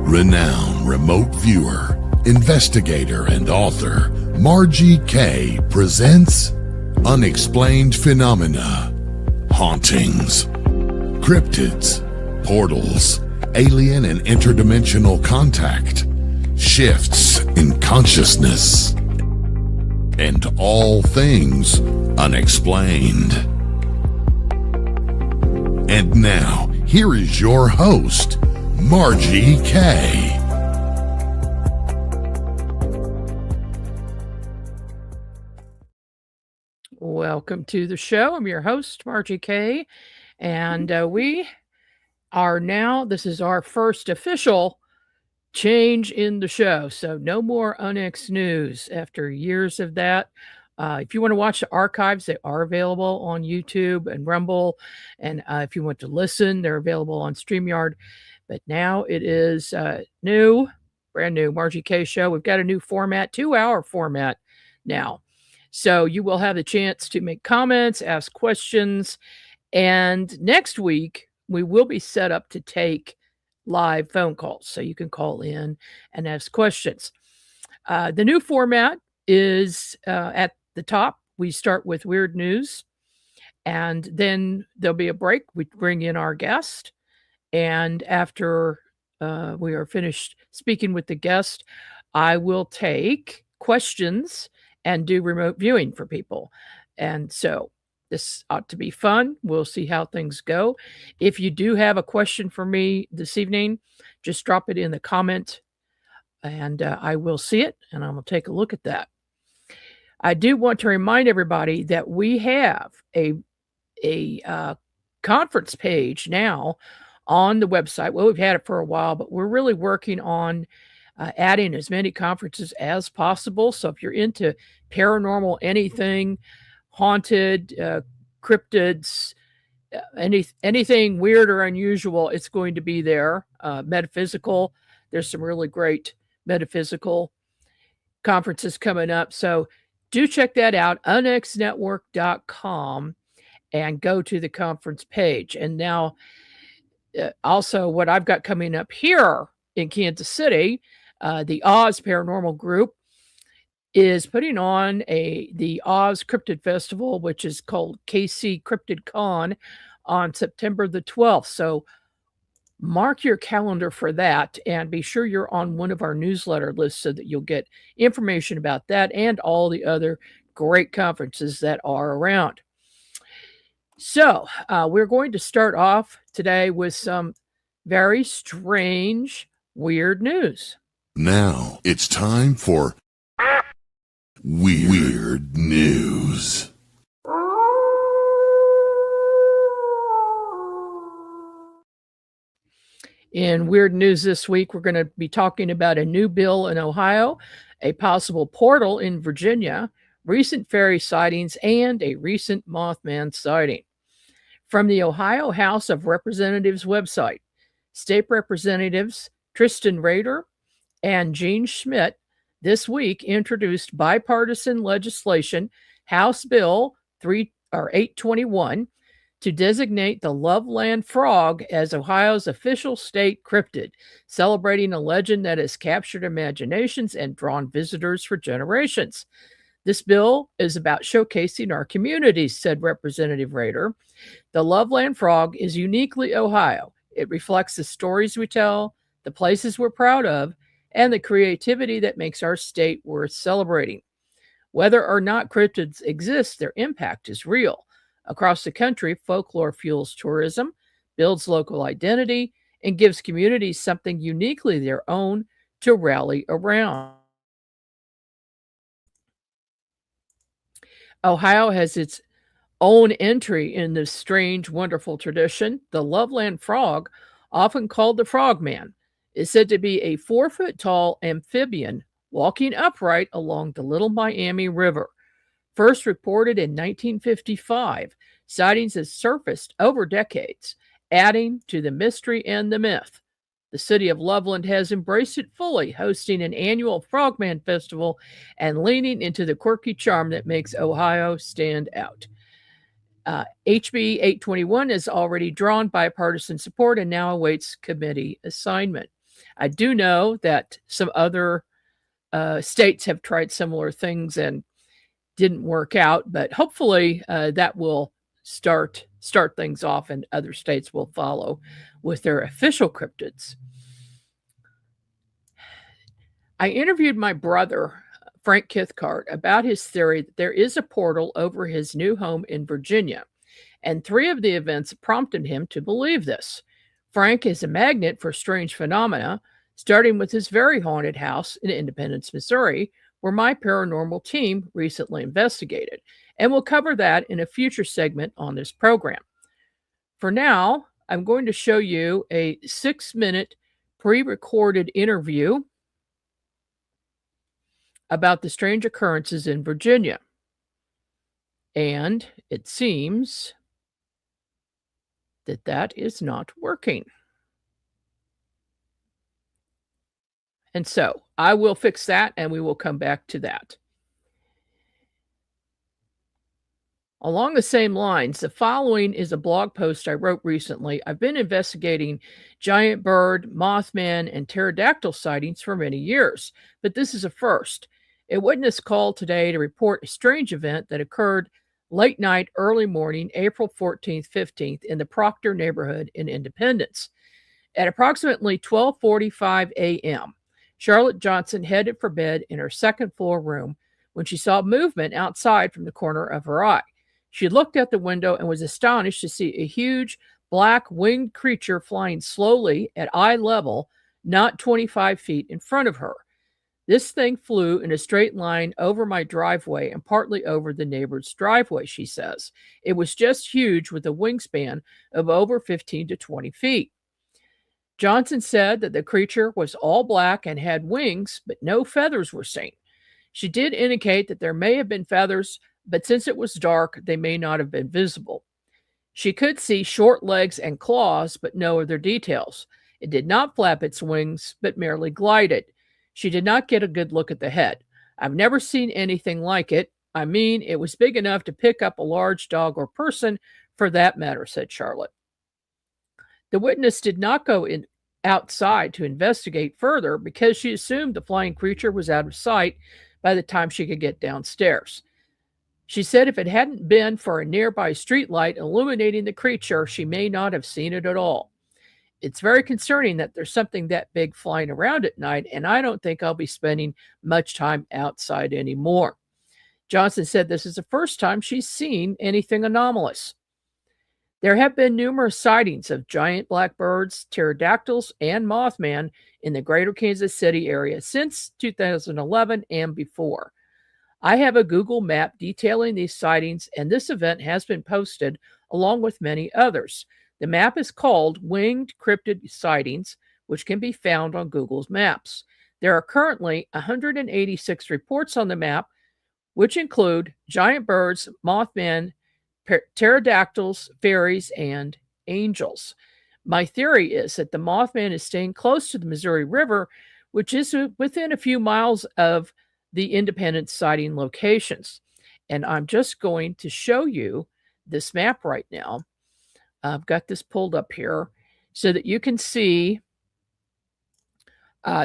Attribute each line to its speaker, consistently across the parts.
Speaker 1: Renowned remote viewer, investigator, and author Margie K. presents Unexplained Phenomena, Hauntings, Cryptids, Portals, Alien and Interdimensional Contact, Shifts in Consciousness, and all things unexplained. And now, here is your host, Margie K.
Speaker 2: Welcome to the show. I'm your host, Margie K. And we are now, this is our first official change in the show. So no more UNX News after years of that. If you want to watch the archives, they are available on YouTube and Rumble. And if you want to listen, they're available on StreamYard. But now it is new, brand new Margie K show. We've got a new format, 2-hour format now. So you will have the chance to make comments, ask questions. And next week, we will be set up to take live phone calls. So you can call in and ask questions. The new format is at the top. We start with weird news. And then there'll be a break. We bring in our guest. And after we are finished speaking with the guest, I will take questions and do remote viewing for people. And so this ought to be fun. We'll see how things go. If you do have a question for me this evening, just drop it in the comment and I will see it and I will take a look at that. I do want to remind everybody that we have a conference page now on the website. Well, we've had it for a while, but we're really working on adding as many conferences as possible. So if you're into paranormal, anything, haunted, cryptids, anything weird or unusual, it's going to be there. Metaphysical, there's some really great metaphysical conferences coming up. So do check that out, unxnetwork.com, and go to the conference page. And now, also what I've got coming up here in Kansas City, the Oz Paranormal Group is putting on the Oz Cryptid Festival, which is called KC Cryptid Con, on September the 12th. So mark your calendar for that and be sure you're on one of our newsletter lists so that you'll get information about that and all the other great conferences that are around. So we're going to start off today with some very strange, weird news.
Speaker 1: Now it's time for Weird News.
Speaker 2: In weird news this week, we're going to be talking about a new bill in Ohio, a possible portal in Virginia, recent fairy sightings, and a recent Mothman sighting. From the Ohio House of Representatives website, State Representatives Tristan Rader and Gene Schmidt this week introduced bipartisan legislation, House Bill 821, to designate the Loveland Frog as Ohio's official state cryptid, celebrating a legend that has captured imaginations and drawn visitors for generations. This bill is about showcasing our communities, said Representative Rader. The Loveland Frog is uniquely Ohio. It reflects the stories we tell, the places we're proud of, and the creativity that makes our state worth celebrating. Whether or not cryptids exist, their impact is real. Across the country, folklore fuels tourism, builds local identity, and gives communities something uniquely their own to rally around. Ohio has its own entry in this strange, wonderful tradition. The Loveland Frog, often called the Frogman, is said to be a 4-foot-tall amphibian walking upright along the Little Miami River. First reported in 1955, sightings have surfaced over decades, adding to the mystery and the myth. The city of Loveland has embraced it fully, hosting an annual Frogman Festival and leaning into the quirky charm that makes Ohio stand out. HB 821 has already drawn bipartisan support and now awaits committee assignment. I do know that some other states have tried similar things and didn't work out, but hopefully that will start things off, and other states will follow with their official cryptids. I interviewed my brother, Frank Cathcart, about his theory that there is a portal over his new home in Virginia, and 3 of the events prompted him to believe this. Frank is a magnet for strange phenomena, starting with his very haunted house in Independence, Missouri, where my paranormal team recently investigated, and we'll cover that in a future segment on this program. For now, I'm going to show you a 6-minute pre-recorded interview about the strange occurrences in Virginia. And it seems that is not working. And so I will fix that, and we will come back to that. Along the same lines, the following is a blog post I wrote recently. I've been investigating giant bird, mothman, and pterodactyl sightings for many years, but this is a first. A witness called today to report a strange event that occurred late night, early morning, April 14th, 15th, in the Proctor neighborhood in Independence. At approximately 12:45 a.m., Charlotte Johnson headed for bed in her second-floor room when she saw movement outside from the corner of her eye. She looked out the window and was astonished to see a huge black winged creature flying slowly at eye level, not 25 feet in front of her. This thing flew in a straight line over my driveway and partly over the neighbor's driveway, she says. It was just huge with a wingspan of over 15 to 20 feet. Johnson said that the creature was all black and had wings, but no feathers were seen. She did indicate that there may have been feathers, but since it was dark, they may not have been visible. She could see short legs and claws, but no other details. It did not flap its wings, but merely glided. She did not get a good look at the head. I've never seen anything like it. I mean, it was big enough to pick up a large dog or person for that matter, said Charlotte. The witness did not go outside to investigate further because she assumed the flying creature was out of sight by the time she could get downstairs. She said if it hadn't been for a nearby streetlight illuminating the creature, she may not have seen it at all. It's very concerning that there's something that big flying around at night, and I don't think I'll be spending much time outside anymore. Johnson said this is the first time she's seen anything anomalous. There have been numerous sightings of giant black birds, pterodactyls, and Mothman in the greater Kansas City area since 2011 and before. I have a Google map detailing these sightings, and this event has been posted along with many others. The map is called Winged Cryptid Sightings, which can be found on Google's Maps. There are currently 186 reports on the map, which include giant birds, Mothman, pterodactyls, fairies, and angels. My theory is that the Mothman is staying close to the Missouri River, which is within a few miles of the Independence sighting locations. And I'm just going to show you this map right now. I've got this pulled up here so that you can see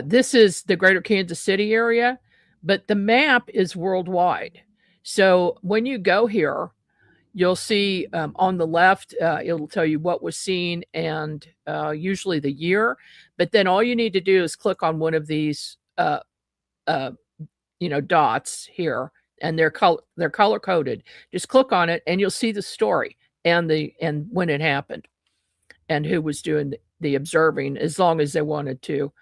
Speaker 2: this is the greater Kansas City area, but the map is worldwide. So when you go here, you'll see on the left, it'll tell you what was seen and usually the year. But then all you need to do is click on one of these, dots here, and they're color coded. Just click on it, and you'll see the story and when it happened, and who was doing the observing, as long as they wanted to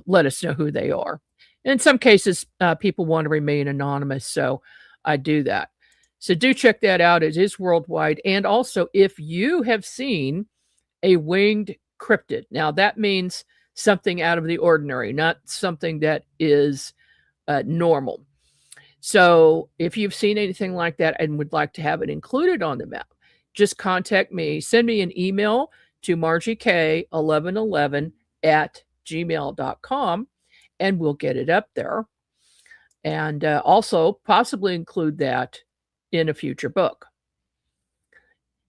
Speaker 2: let us know who they are. In some cases, people want to remain anonymous, so I do that. So do check that out. It is worldwide. And also, if you have seen a winged cryptid, now that means something out of the ordinary, not something that is normal. So if you've seen anything like that and would like to have it included on the map, just contact me. Send me an email to margiek1111@gmail.com, and we'll get it up there. And also possibly include that in a future book.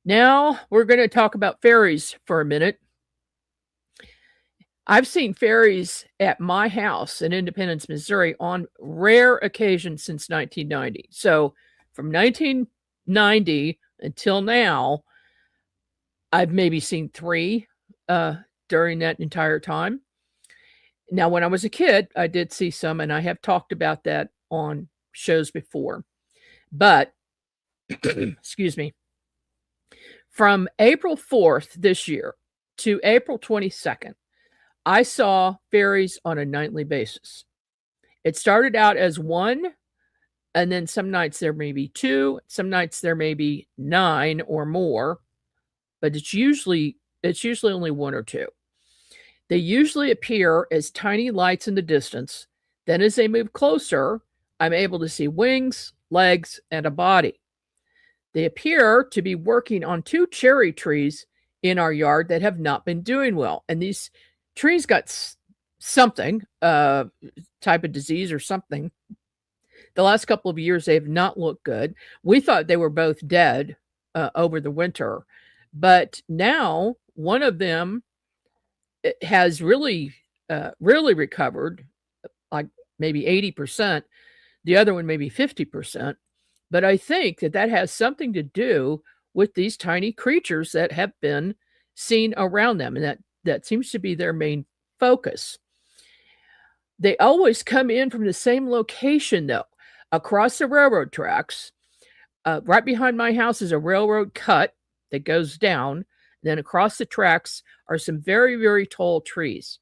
Speaker 2: Now we're going to talk about fairies for a minute. I've seen fairies at my house in Independence, Missouri on rare occasions since 1990. So from 1990 until now, I've maybe seen 3 during that entire time. Now, when I was a kid, I did see some, and I have talked about that on shows before. But, excuse me, from April 4th this year to April 22nd, I saw fairies on a nightly basis. It started out as 1, and then some nights there may be 2, some nights there may be 9 or more, but it's usually only 1 or 2. They usually appear as tiny lights in the distance. Then as they move closer, I'm able to see wings, legs, and a body. They appear to be working on 2 cherry trees in our yard that have not been doing well. And these trees got something, type of disease or something. The last couple of years, they have not looked good. We thought they were both dead over the winter. But now one of them has really recovered, like maybe 80%. The other one maybe 50%. But I think that has something to do with these tiny creatures that have been seen around them, and that seems to be their main focus. They always come in from the same location, though, across the railroad tracks. Right behind my house is a railroad cut that goes down. Then across the tracks are some very, very tall trees.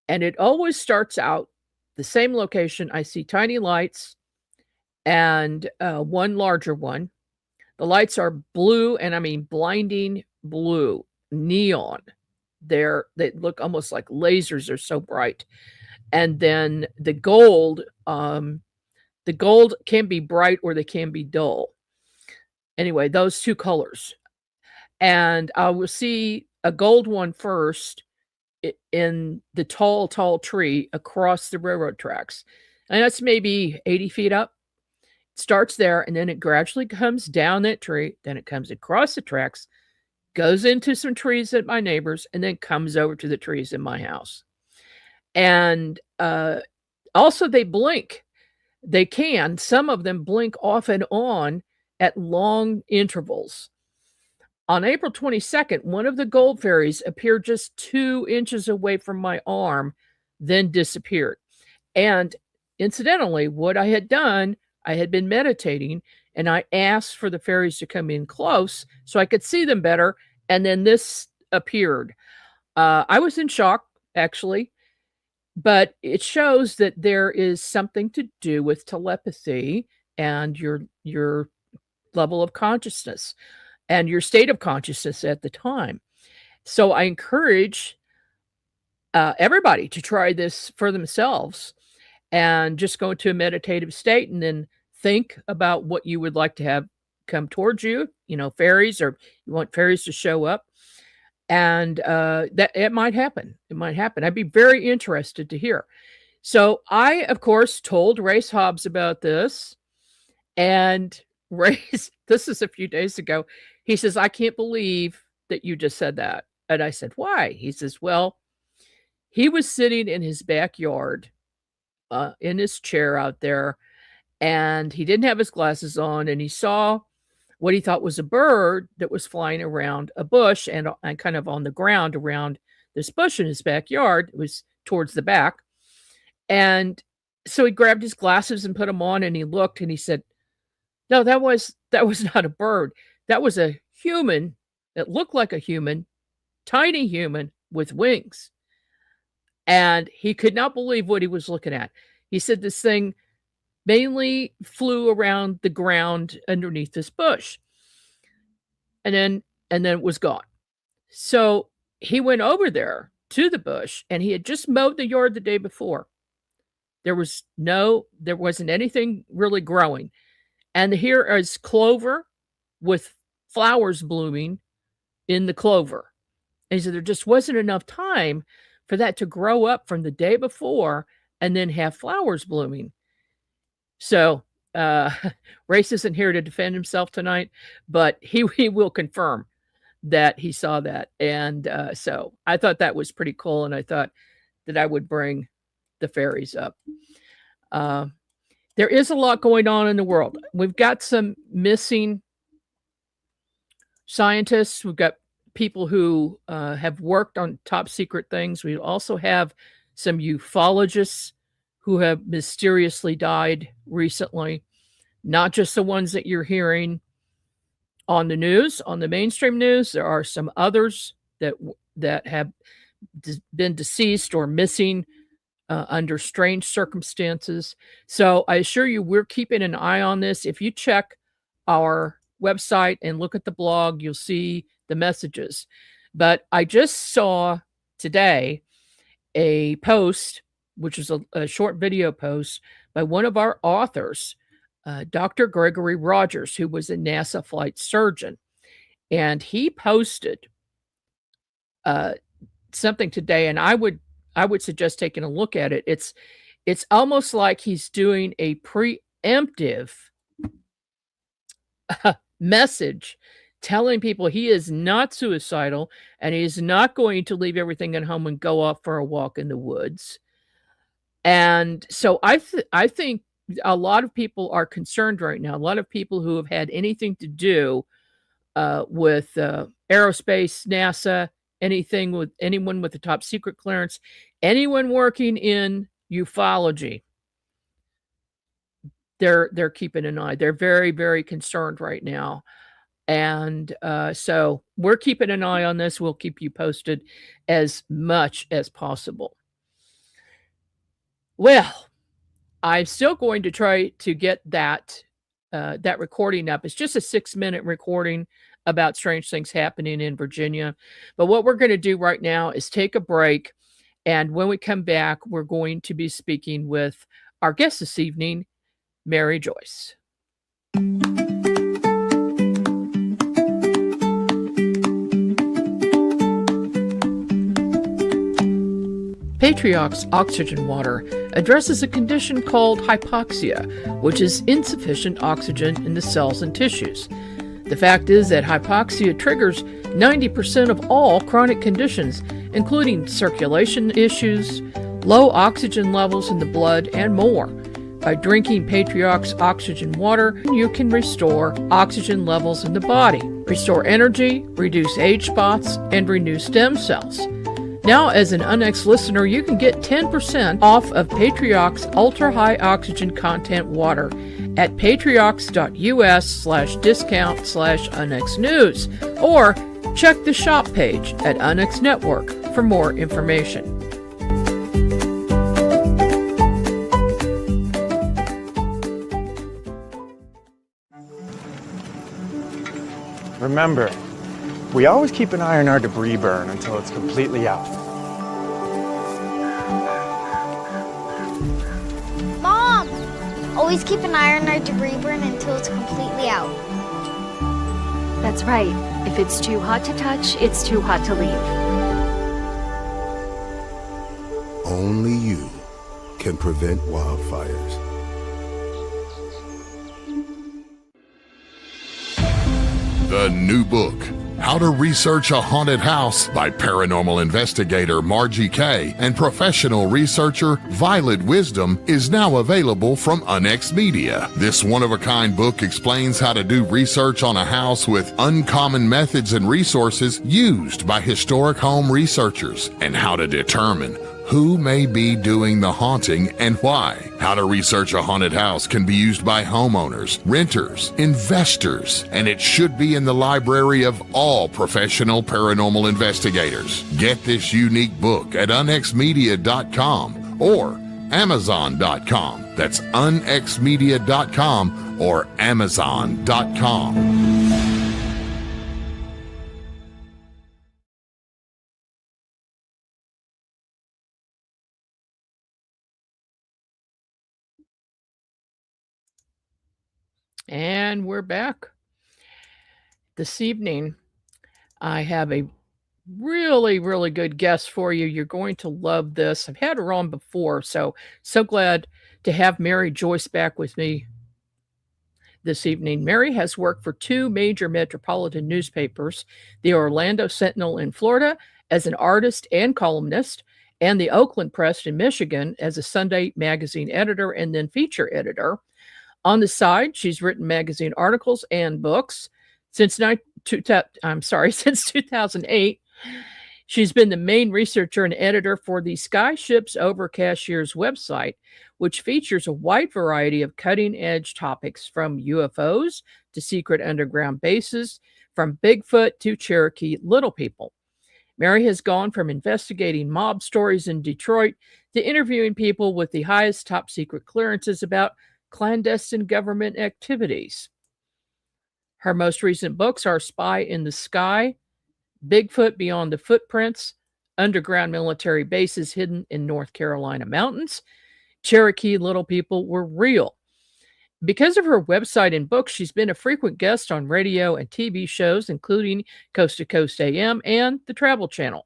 Speaker 2: And it always starts out the same location. I see tiny lights and one larger one. The lights are blue, and I mean blinding blue, neon. They look almost like lasers. They're so bright. And then the gold can be bright or they can be dull. Anyway, those 2 colors. And I will see a gold one first in the tall, tall tree across the railroad tracks. And that's maybe 80 feet up. It starts there, and then it gradually comes down that tree. Then it comes across the tracks, goes into some trees at my neighbor's, and then comes over to the trees in my house. And also they blink. Some of them blink off and on at long intervals. On April 22nd, one of the gold fairies appeared just 2 inches away from my arm, then disappeared. And incidentally, what I had done, I had been meditating, and I asked for the fairies to come in close so I could see them better, and then this appeared. I was in shock, actually, but it shows that there is something to do with telepathy and your level of consciousness and your state of consciousness at the time. So I encourage everybody to try this for themselves and just go into a meditative state and then think about what you would like to have come towards you, fairies, or you want fairies to show up. And that it might happen. It might happen. I'd be very interested to hear. So I, of course, told Race Hobbs about this. And Race, this is a few days ago, he says, I can't believe that you just said that. And I said, why? He says, well, he was sitting in his backyard in his chair out there, and he didn't have his glasses on, and he saw what he thought was a bird that was flying around a bush and kind of on the ground around this bush in his backyard. It was towards the back. And so he grabbed his glasses and put them on, and he looked, and he said, no, that was not a bird. That was a human. It looked like a human, tiny human with wings. And he could not believe what he was looking at. He said this thing mainly flew around the ground underneath this bush. And then it was gone. So he went over there to the bush, and he had just mowed the yard the day before. There wasn't anything really growing. And here is clover with flowers blooming in the clover. And he said there just wasn't enough time for that to grow up from the day before and then have flowers blooming. So Race isn't here to defend himself tonight, but he will confirm that he saw that. And so I thought that was pretty cool. And I thought that I would bring the fairies up. There is a lot going on in the world. We've got some missing scientists. We've got people who have worked on top secret things. We also have some ufologists who have mysteriously died recently, not just the ones that you're hearing on the news, on the mainstream news. There are some others that have been deceased or missing under strange circumstances. So I assure you, we're keeping an eye on this. If you check our website and look at the blog, you'll see the messages. But I just saw today a post, which is a short video post by one of our authors, Dr. Gregory Rogers, who was a NASA flight surgeon. And he posted something today, and I would suggest taking a look at it. It's almost like he's doing a preemptive message telling people he is not suicidal and he is not going to leave everything at home and go off for a walk in the woods. And so I think a lot of people are concerned right now. A lot of people who have had anything to do with aerospace, NASA, anything with anyone with a top secret clearance, anyone working in ufology, they're keeping an eye. They're very, very concerned right now. And so we're keeping an eye on this. We'll keep you posted as much as possible. Well, I'm still going to try to get that recording up. It's just a 6-minute recording about strange things happening in Virginia. But what we're going to do right now is take a break. And when we come back, we're going to be speaking with our guest this evening, Mary Joyce. Patriox Oxygen Water addresses a condition called hypoxia, which is insufficient oxygen in the cells and tissues. The fact is that hypoxia triggers 90% of all chronic conditions, including circulation issues, low oxygen levels in the blood, and more. By drinking Patriox Oxygen Water, you can restore oxygen levels in the body, restore energy, reduce age spots, and renew stem cells. Now, as an UNX listener, you can get 10% off of Patriox Ultra High Oxygen Content Water at patriox.us/discount/UNX News, or check the shop page at UNX Network for more information.
Speaker 3: Remember, we always keep an eye on our debris burn until it's completely out.
Speaker 4: Mom! Always keep an eye on our debris burn until it's completely out.
Speaker 5: That's right. If it's too hot to touch, it's too hot to leave.
Speaker 6: Only you can prevent wildfires.
Speaker 1: The new book, How to Research a Haunted House by paranormal investigator Margie K. and professional researcher Violet Wisdom, is now available from UNX Media. This one-of-a-kind book explains how to do research on a house with uncommon methods and resources used by historic home researchers, and how to determine who may be doing the haunting and why. How to Research a Haunted House can be used by homeowners, renters, investors, and it should be in the library of all professional paranormal investigators. Get this unique book at unxmedia.com or amazon.com. That's unxmedia.com or amazon.com.
Speaker 2: And we're back. This evening, I have a really, really good guest for you. You're going to love this. I've had her on before, so glad to have Mary Joyce back with me This evening, Mary has worked for two major metropolitan newspapers, the Orlando Sentinel in Florida as an artist and columnist, and the Oakland Press in Michigan as a Sunday magazine editor and then feature editor. On the side, she's written magazine articles and books. Since 2008, she's been the main researcher and editor for the Sky Ships Over Cashiers website, which features a wide variety of cutting-edge topics from UFOs to secret underground bases, from Bigfoot to Cherokee Little People. Mary has gone from investigating mob stories in Detroit to interviewing people with the highest top secret clearances about clandestine government activities. Her most recent books are Spy in the Sky, Bigfoot Beyond the Footprints, Underground Military Bases Hidden in North Carolina Mountains, Cherokee Little People Were Real. Because of her website and books, she's been a frequent guest on radio and TV shows, including Coast to Coast AM and the Travel Channel.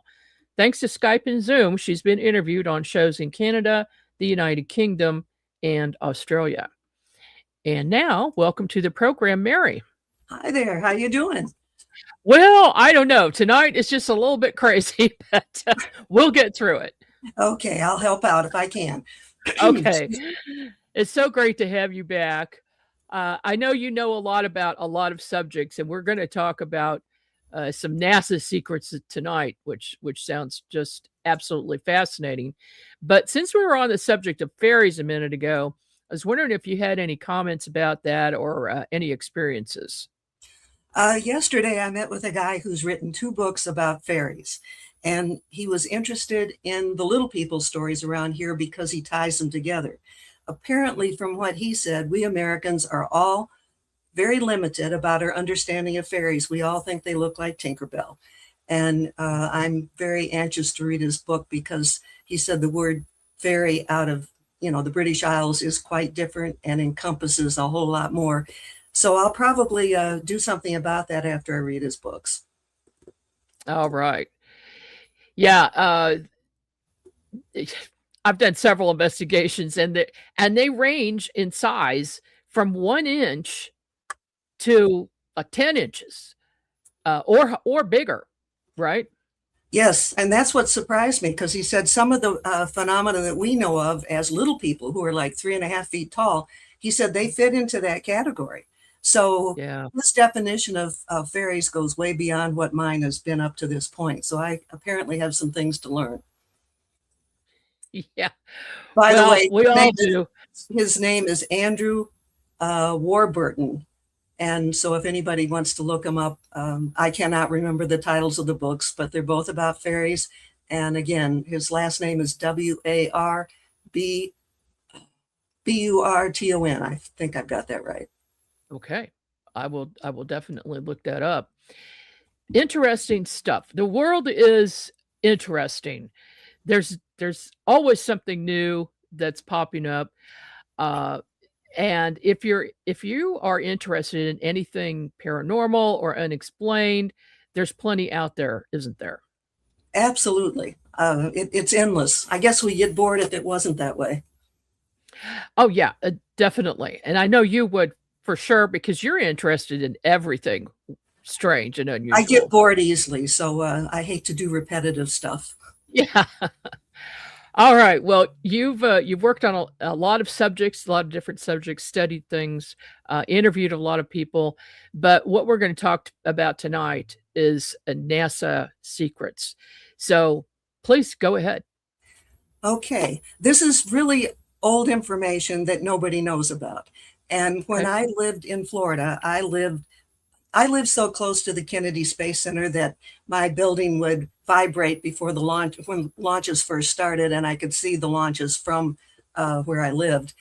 Speaker 2: Thanks to Skype and Zoom, she's been interviewed on shows in Canada, the United Kingdom, and Australia. And now, welcome to the program, Mary.
Speaker 7: Hi there. How you doing?
Speaker 2: Well, I don't know. Tonight is just a little bit crazy, but we'll get through it.
Speaker 7: Okay, I'll help out if I can.
Speaker 2: Okay. It's so great to have you back. I know you know a lot about a lot of subjects, and we're going to talk about some NASA secrets tonight, which sounds just absolutely fascinating. But since we were on the subject of fairies a minute ago, I was wondering if you had any comments about that or any experiences.
Speaker 7: Yesterday, I met with a guy who's written 2 books about fairies, and he was interested in the little people stories around here because he ties them together. Apparently, from what he said, we Americans are all very limited about our understanding of fairies. We all think they look like Tinkerbell. And I'm very anxious to read his book because he said the word fairy out of, the British Isles is quite different and encompasses a whole lot more. So I'll probably do something about that after I read his books.
Speaker 2: All right. Yeah. I've done several investigations, and they range in size from 1 inch to 10 inches or bigger, right?
Speaker 7: Yes, and that's what surprised me, because he said some of the phenomena that we know of as little people who are like 3.5 feet tall, he said they fit into that category. So
Speaker 2: Yeah.
Speaker 7: this definition of fairies goes way beyond what mine has been up to this point. So I apparently have some things to learn.
Speaker 2: Yeah.
Speaker 7: By the
Speaker 2: Well,
Speaker 7: way,
Speaker 2: we all do.
Speaker 7: his name is Andrew Warburton. And so if anybody wants to look him up, I cannot remember the titles of the books, but they're both about fairies. And again, his last name is Warburton. I think I've got that right.
Speaker 2: Okay. I will definitely look that up. Interesting stuff. The world is interesting. There's always something new that's popping up. And if you are interested in anything paranormal or unexplained, there's plenty out there, isn't there?
Speaker 7: Absolutely. It's endless. I guess we get bored if it wasn't that way.
Speaker 2: Oh yeah, definitely. And I know you would for sure, because you're interested in everything strange and unusual.
Speaker 7: I get bored easily, so I hate to do repetitive stuff.
Speaker 2: Yeah. All right. Well, you've worked on a lot of subjects, a lot of different subjects, studied things, interviewed a lot of people. But what we're going to talk about tonight is NASA secrets. So please go ahead.
Speaker 7: Okay. This is really old information that nobody knows about. And when I lived in Florida, I lived so close to the Kennedy Space Center that my building would vibrate before the launch, when launches first started, and I could see the launches from where I lived.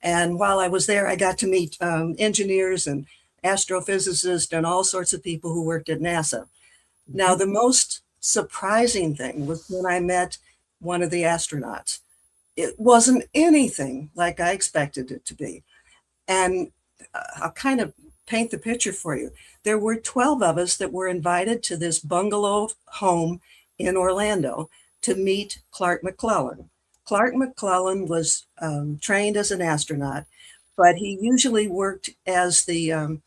Speaker 7: And while I was there, I got to meet engineers and astrophysicists and all sorts of people who worked at NASA. Now, the most surprising thing was when I met one of the astronauts. It wasn't anything like I expected it to be. And I'll kind of paint the picture for you. There were 12 of us that were invited to this bungalow home in Orlando to meet Clark McClelland. Clark McClelland was trained as an astronaut, but he usually worked as the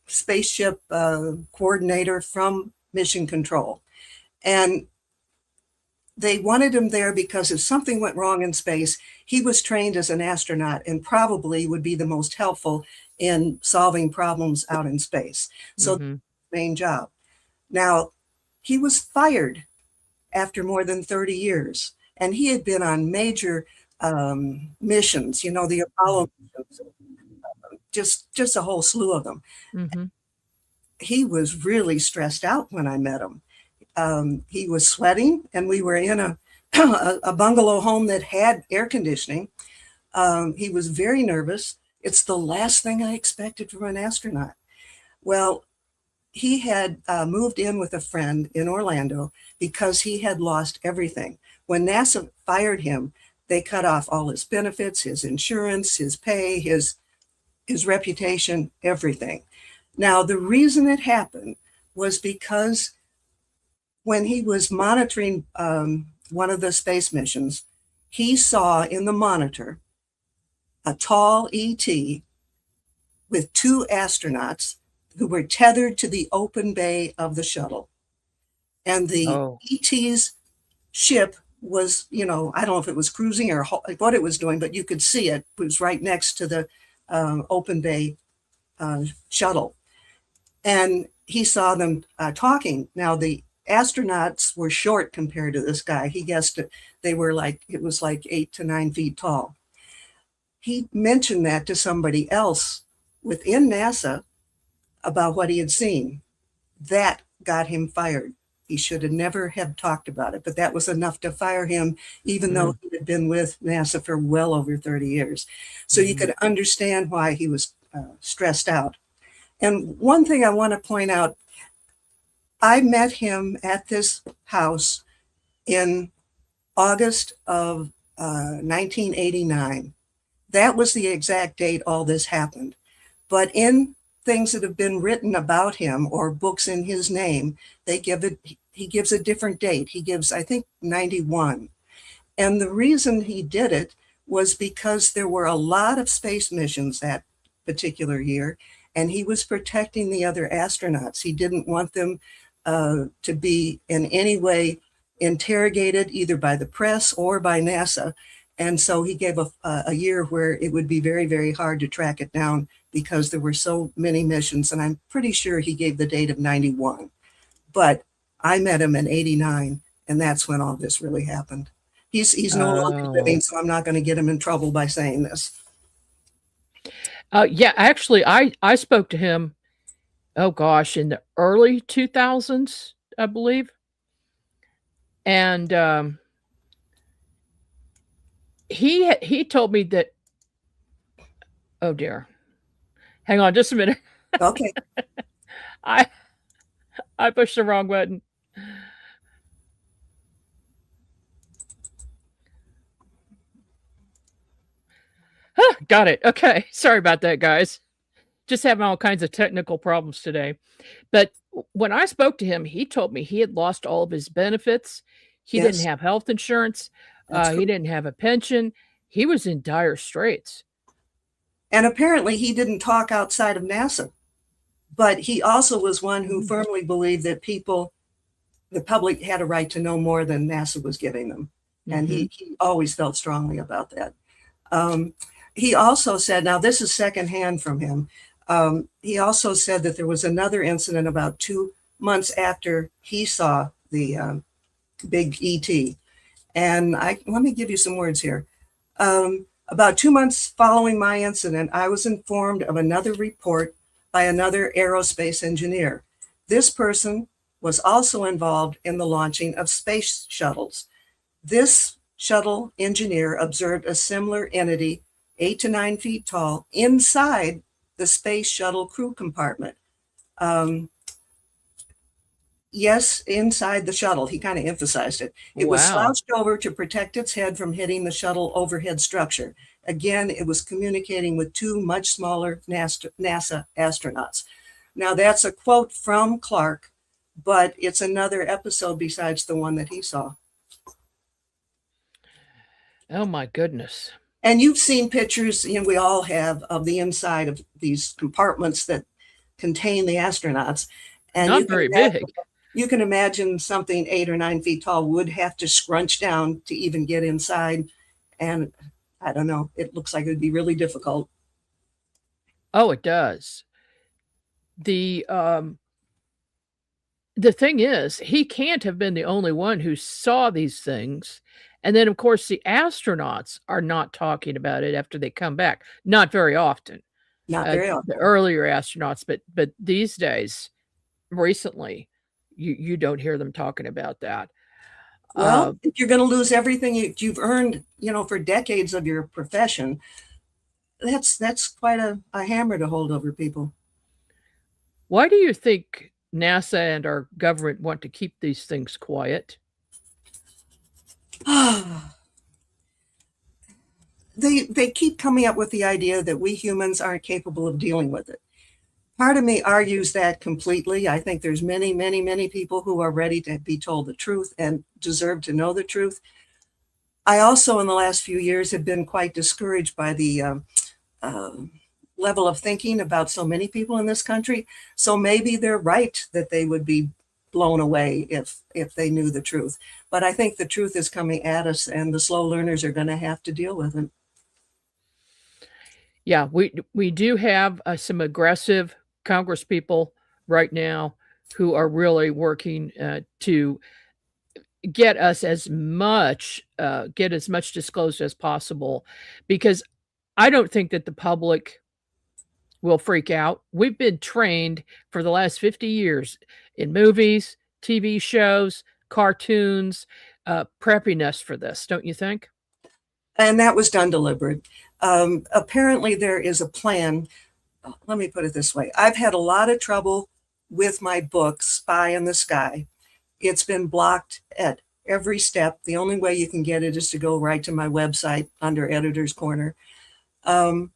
Speaker 7: spaceship coordinator from Mission Control. And they wanted him there because if something went wrong in space, he was trained as an astronaut and probably would be the most helpful in solving problems out in space. So, main job. Now, he was fired after more than 30 years, and he had been on major missions, you know, the Apollo missions, just a whole slew of them. He was really stressed out when I met him. He was sweating, and we were in a bungalow home that had air conditioning. He was very nervous. It's the last thing I expected from an astronaut. Well, he had moved in with a friend in Orlando because he had lost everything. When NASA fired him, they cut off all his benefits, his insurance, his pay, his reputation, everything. Now, the reason it happened was because when he was monitoring one of the space missions, he saw in the monitor a tall ET with two astronauts who were tethered to the open bay of the shuttle. And the ET's ship was, you know, I don't know if it was cruising or what it was doing, but you could see it. It was right next to the open bay shuttle. And he saw them talking. Now, the astronauts were short compared to this guy. He guessed it was like 8 to 9 feet tall. He mentioned that to somebody else within NASA about what he had seen. That got him fired. He should have never have talked about it, but that was enough to fire him, even though he had been with NASA for well over 30 years. So you could understand why he was stressed out. And one thing I want to point out, I met him at this house in August of 1989. That was the exact date all this happened. But in things that have been written about him or books in his name, he gives a different date. He gives, I think, 91. And the reason he did it was because there were a lot of space missions that particular year, and he was protecting the other astronauts. He didn't want them to be in any way interrogated either by the press or by NASA. And so he gave a year where it would be very, very hard to track it down because there were so many missions. And I'm pretty sure he gave the date of 91. But I met him in 89, and that's when all this really happened. He's no longer living, so I'm not going to get him in trouble by saying this.
Speaker 2: Yeah, actually, I spoke to him, oh gosh, in the early 2000s, I believe. And he told me that, oh dear. Hang on just a minute.
Speaker 7: Okay.
Speaker 2: I pushed the wrong button. Got it. Okay. Sorry about that, guys. Just having all kinds of technical problems today. But when I spoke to him, he told me he had lost all of his benefits. He
Speaker 7: Yes.
Speaker 2: didn't have health insurance.
Speaker 7: That's
Speaker 2: He didn't have a pension. He was in dire straits.
Speaker 7: And apparently he didn't talk outside of NASA. But he also was one who firmly believed that the public had a right to know more than NASA was giving them. And he always felt strongly about that. He also said, now this is secondhand from him, he also said that there was another incident about 2 months after he saw the big ET. And let me give you some words here. About 2 months following my incident, I was informed of another report by another aerospace engineer. This person was also involved in the launching of space shuttles. This shuttle engineer observed a similar entity, 8 to 9 feet tall, inside the space shuttle crew compartment. Yes, inside the shuttle. He kind of emphasized it. It was slouched over to protect its head from hitting the shuttle overhead structure. Again, it was communicating with 2 much smaller NASA astronauts. Now, that's a quote from Clark, but it's another episode besides the one that he saw.
Speaker 2: Oh, my goodness.
Speaker 7: And you've seen pictures, we all have, of the inside of these compartments that contain the astronauts. And
Speaker 2: Not very big.
Speaker 7: You can imagine something 8 or 9 feet tall would have to scrunch down to even get inside. And I don't know, it looks like it would be really difficult.
Speaker 2: Oh, it does. The thing is, he can't have been the only one who saw these things. And then, of course, the astronauts are not talking about it after they come back. Not very often.
Speaker 7: Not very often.
Speaker 2: The earlier astronauts, but these days, recently, you don't hear them talking about that.
Speaker 7: Well, if you're going to lose everything you've earned, for decades of your profession, that's quite a hammer to hold over people.
Speaker 2: Why do you think NASA and our government want to keep these things quiet?
Speaker 7: They keep coming up with the idea that we humans aren't capable of dealing with it. Part of me argues that completely. I think there's many, many, many people who are ready to be told the truth and deserve to know the truth. I also, in the last few years, have been quite discouraged by the level of thinking about so many people in this country. So maybe they're right that they would be blown away if they knew the truth. But I think the truth is coming at us, and the slow learners are going to have to deal with it.
Speaker 2: Yeah, we do have some aggressive Congress people right now who are really working to get us as much disclosed as possible, because I don't think that the public will freak out. We've been trained for the last 50 years in movies, TV shows, cartoons, prepping us for this, don't you think?
Speaker 7: And that was done deliberate. Apparently there is a plan. Let me put it this way. I've had a lot of trouble with my book, Spy in the Sky. It's been blocked at every step. The only way you can get it is to go right to my website under Editor's Corner. And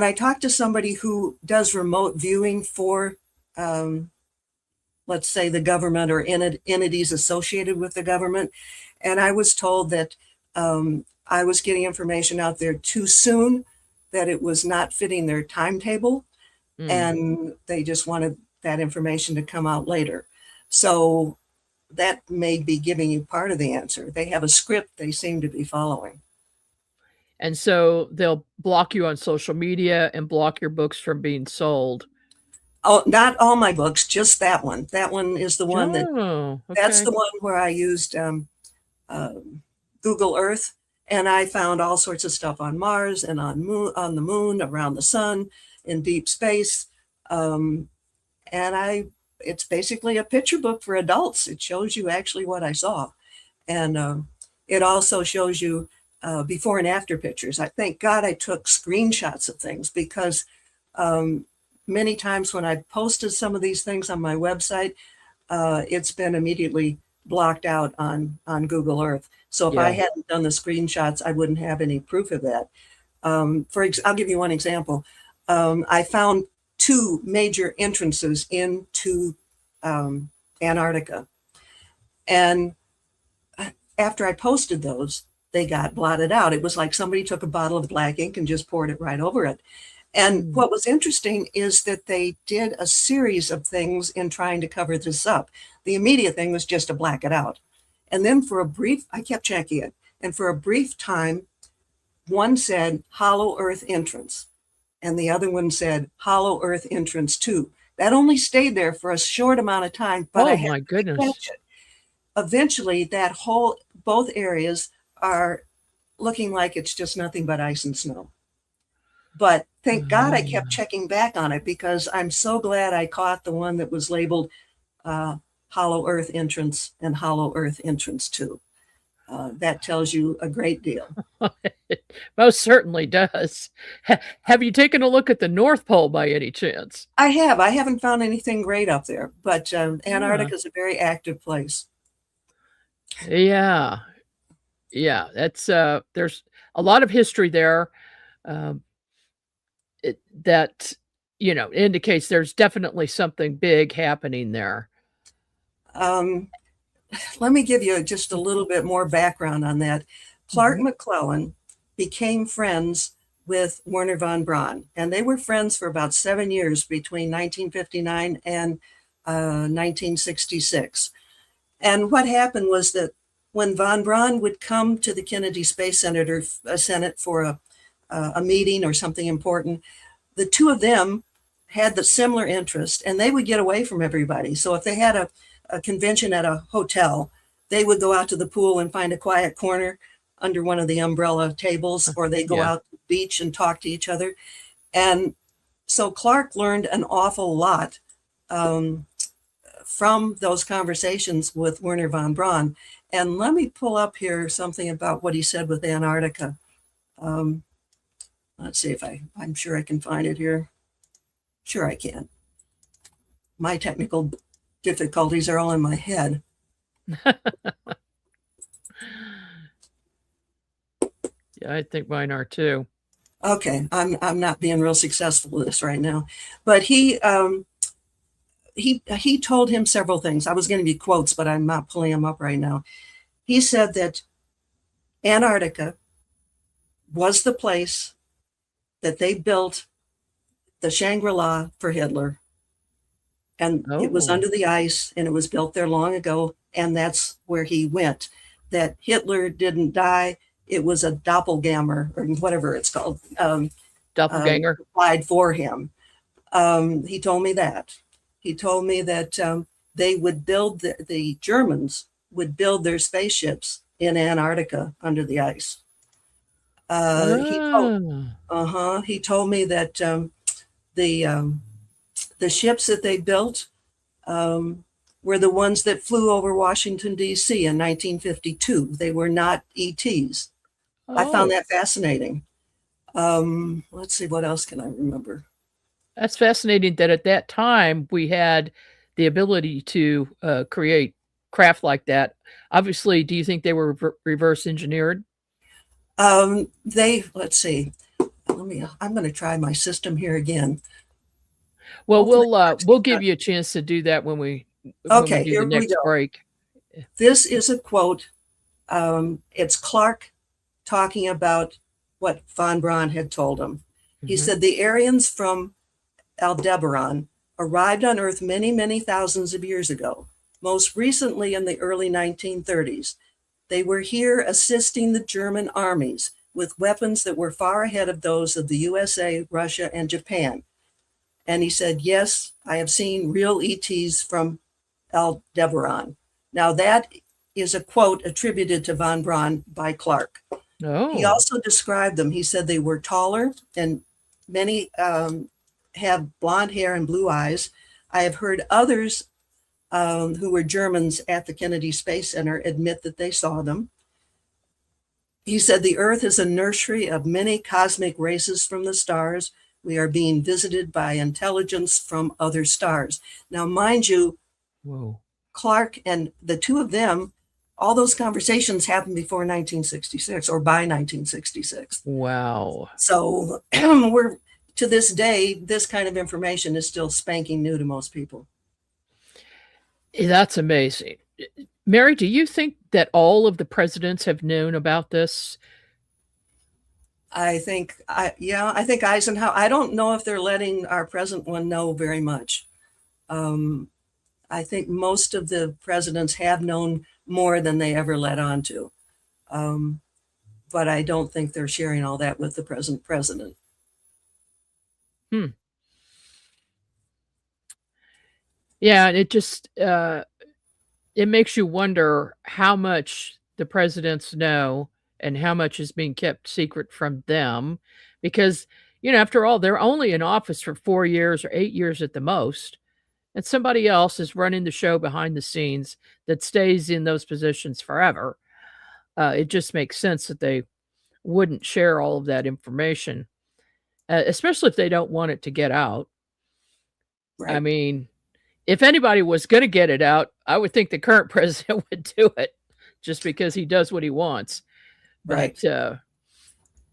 Speaker 7: I talked to somebody who does remote viewing for, let's say, the government or entities associated with the government. And I was told that I was getting information out there too soon, that it was not fitting their timetable, and they just wanted that information to come out later. So that may be giving you part of the answer. They have a script they seem to be following.
Speaker 2: And so they'll block you on social media and block your books from being sold.
Speaker 7: Oh, not all my books, just that one. That one is the one
Speaker 2: that's
Speaker 7: the one where I used Google Earth. And I found all sorts of stuff on Mars and on the moon, around the sun, in deep space. It's basically a picture book for adults. It shows you actually what I saw. And it also shows you before and after pictures. I thank God I took screenshots of things, because many times when I posted some of these things on my website, it's been immediately blocked out on Google Earth. So if I hadn't done the screenshots, I wouldn't have any proof of that. I'll give you one example. I found 2 major entrances into Antarctica. And after I posted those, they got blotted out. It was like somebody took a bottle of black ink and just poured it right over it. And what was interesting is that they did a series of things in trying to cover this up. The immediate thing was just to black it out. And then I kept checking it. And for a brief time, one said Hollow Earth Entrance, and the other one said Hollow Earth Entrance 2. That only stayed there for a short amount of time, but
Speaker 2: my goodness.
Speaker 7: Eventually, both areas are looking like it's just nothing but ice and snow. But thank God I kept checking back on it, because I'm so glad I caught the one that was labeled Hollow Earth Entrance and Hollow Earth Entrance 2. That tells you a great deal.
Speaker 2: It most certainly does. Have you taken a look at the North Pole by any chance?
Speaker 7: I have. I haven't found anything great up there, but Antarctica is a very active place.
Speaker 2: Yeah. That's there's a lot of history there. That indicates there's definitely something big happening there.
Speaker 7: Let me give you just a little bit more background on that. Clark McClelland became friends with Werner von Braun. And they were friends for about 7 years between 1959 and 1966. And what happened was that when von Braun would come to the Kennedy Space Senate for a meeting or something important, the two of them had the similar interest, and they would get away from everybody. So if they had a convention at a hotel, they would go out to the pool and find a quiet corner under one of the umbrella tables, or they go out to the beach and talk to each other. And so Clark learned an awful lot from those conversations with Werner von Braun. And let me pull up here something about what he said with Antarctica. Let's see if I'm sure I can find it here. Sure I can. My technical difficulties are all in my head.
Speaker 2: Yeah, I think mine are too.
Speaker 7: Okay, I'm not being real successful with this right now, but he told him several things. I was going to be quotes, but I'm not pulling them up right now. He said that Antarctica was the place that they built the Shangri-La for Hitler. And it was under the ice, and it was built there long ago, and that's where he went. That Hitler didn't die. It was a doppelganger, or whatever it's called.
Speaker 2: Doppelganger.
Speaker 7: Applied for him. He told me that. He told me that they would build, the Germans would build their spaceships in Antarctica under the ice. He told me that the ships that they built were the ones that flew over Washington, D.C. in 1952. They were not ETs. I found that fascinating. Let's see, what else can I remember?
Speaker 2: That's fascinating that at that time we had the ability to create craft like that. Obviously, do you think they were reverse engineered?
Speaker 7: Let's see. I'm going to try my system here again.
Speaker 2: Well, we'll give you a chance to do that when we do the next break.
Speaker 7: This is a quote. It's Clark talking about what von Braun had told him. He said, the Aryans from Aldebaran arrived on Earth many, many thousands of years ago, most recently in the early 1930s. They were here assisting the German armies with weapons that were far ahead of those of the USA, Russia, and Japan. And he said, yes, I have seen real ETs from Aldebaran. Now that is a quote attributed to von Braun by Clark. He also described them. He said they were taller, and many have blonde hair and blue eyes. I have heard others who were Germans at the Kennedy Space Center admit that they saw them. He said the Earth is a nursery of many cosmic races from the stars. We are being visited by intelligence from other stars. Now, mind you, Clark and the two of them, all those conversations happened before 1966 or by 1966.
Speaker 2: Wow.
Speaker 7: So we're, to this day, this kind of information is still spanking new to most people.
Speaker 2: That's amazing. Mary, do you think that all of the presidents have known about this?
Speaker 7: I think Eisenhower, I don't know if they're letting our present one know very much. I think most of the presidents have known more than they ever let on to. But I don't think they're sharing all that with the present president.
Speaker 2: Yeah, it just, it makes you wonder how much the presidents know and how much is being kept secret from them. Because, after all, they're only in office for 4 years or 8 years at the most. And somebody else is running the show behind the scenes that stays in those positions forever. It just makes sense that they wouldn't share all of that information, especially if they don't want it to get out. Right. I mean, if anybody was going to get it out, I would think the current president would do it just because he does what he wants.
Speaker 7: Right.
Speaker 2: But,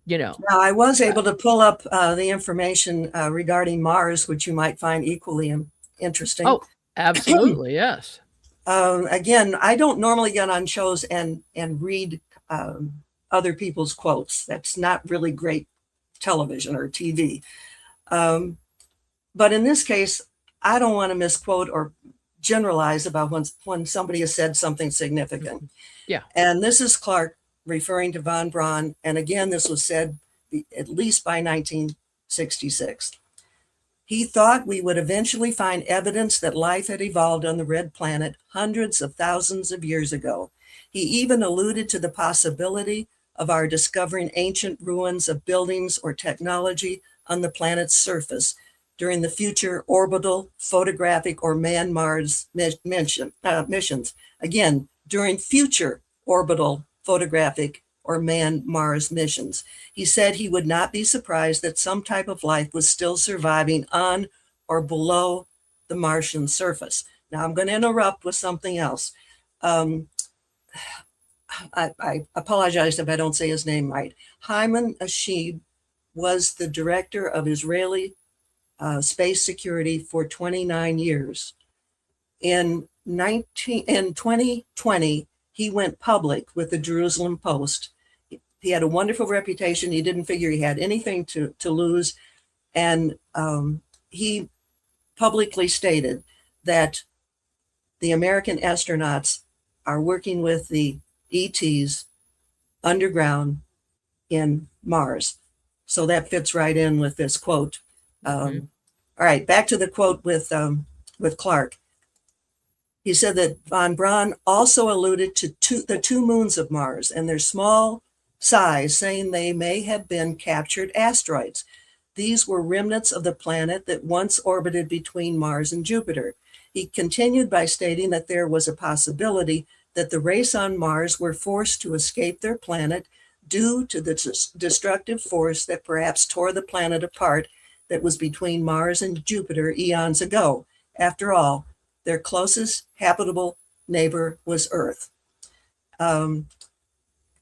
Speaker 7: Now, I was able to pull up the information regarding Mars, which you might find equally interesting.
Speaker 2: Oh, absolutely. Yes.
Speaker 7: Again, I don't normally get on shows and read other people's quotes. That's not really great television or TV. But in this case, I don't want to misquote or generalize about when somebody has said something significant.
Speaker 2: Yeah.
Speaker 7: And this is Clark referring to von Braun. And again, this was said at least by 1966. He thought we would eventually find evidence that life had evolved on the red planet hundreds of thousands of years ago. He even alluded to the possibility of our discovering ancient ruins of buildings or technology on the planet's surface during the future orbital, photographic, or manned-Mars missions. Again, during future orbital, photographic, or manned Mars missions. He said he would not be surprised that some type of life was still surviving on or below the Martian surface. Now I'm going to interrupt with something else. I apologize if I don't say his name right. Hyman Ashib was the director of Israeli space security for 29 years. In 2020, he went public with the Jerusalem Post. He had a wonderful reputation. He didn't figure he had anything to lose. And he publicly stated that the American astronauts are working with the ETs underground in Mars. So that fits right in with this quote. All right, back to the quote with Clark. He said that von Braun also alluded to the two moons of Mars and their small size, saying they may have been captured asteroids. These were remnants of the planet that once orbited between Mars and Jupiter. He continued by stating that there was a possibility that the race on Mars were forced to escape their planet due to the destructive force that perhaps tore the planet apart that was between Mars and Jupiter eons ago. After all, their closest habitable neighbor was Earth.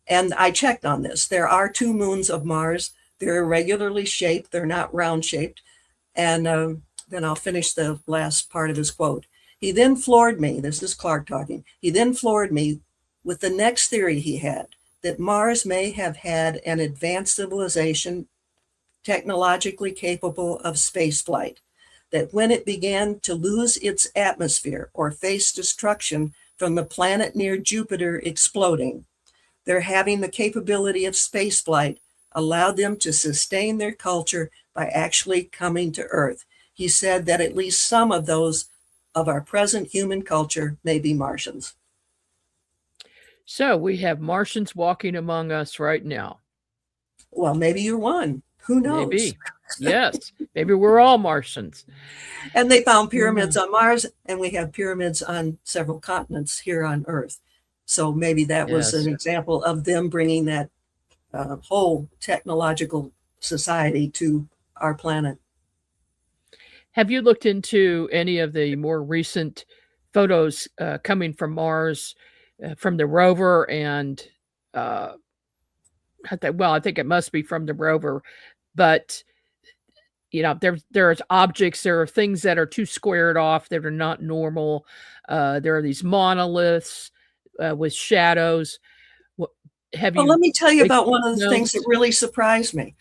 Speaker 7: And I checked on this. There are two moons of Mars. They're irregularly shaped. They're not round shaped. And then I'll finish the last part of his quote. He then floored me. This is Clark talking. He then floored me with the next theory he had, that Mars may have had an advanced civilization technologically capable of spaceflight, that when it began to lose its atmosphere or face destruction from the planet near Jupiter exploding, their having the capability of spaceflight allowed them to sustain their culture by actually coming to Earth. He said that at least some of those of our present human culture may be Martians.
Speaker 2: So we have Martians walking among us right now.
Speaker 7: Well, maybe you're one. Who knows?
Speaker 2: Maybe. Yes. Maybe we're all Martians.
Speaker 7: And they found pyramids on Mars, and we have pyramids on several continents here on Earth. So maybe that was an example of them bringing that whole technological society to our planet.
Speaker 2: Have you looked into any of the more recent photos coming from Mars, from the rover and I think it must be from the rover, but you know, there's objects, there are things that are too squared off that are not normal. There are these monoliths with shadows.
Speaker 7: Let me tell you about one of the things that really surprised me.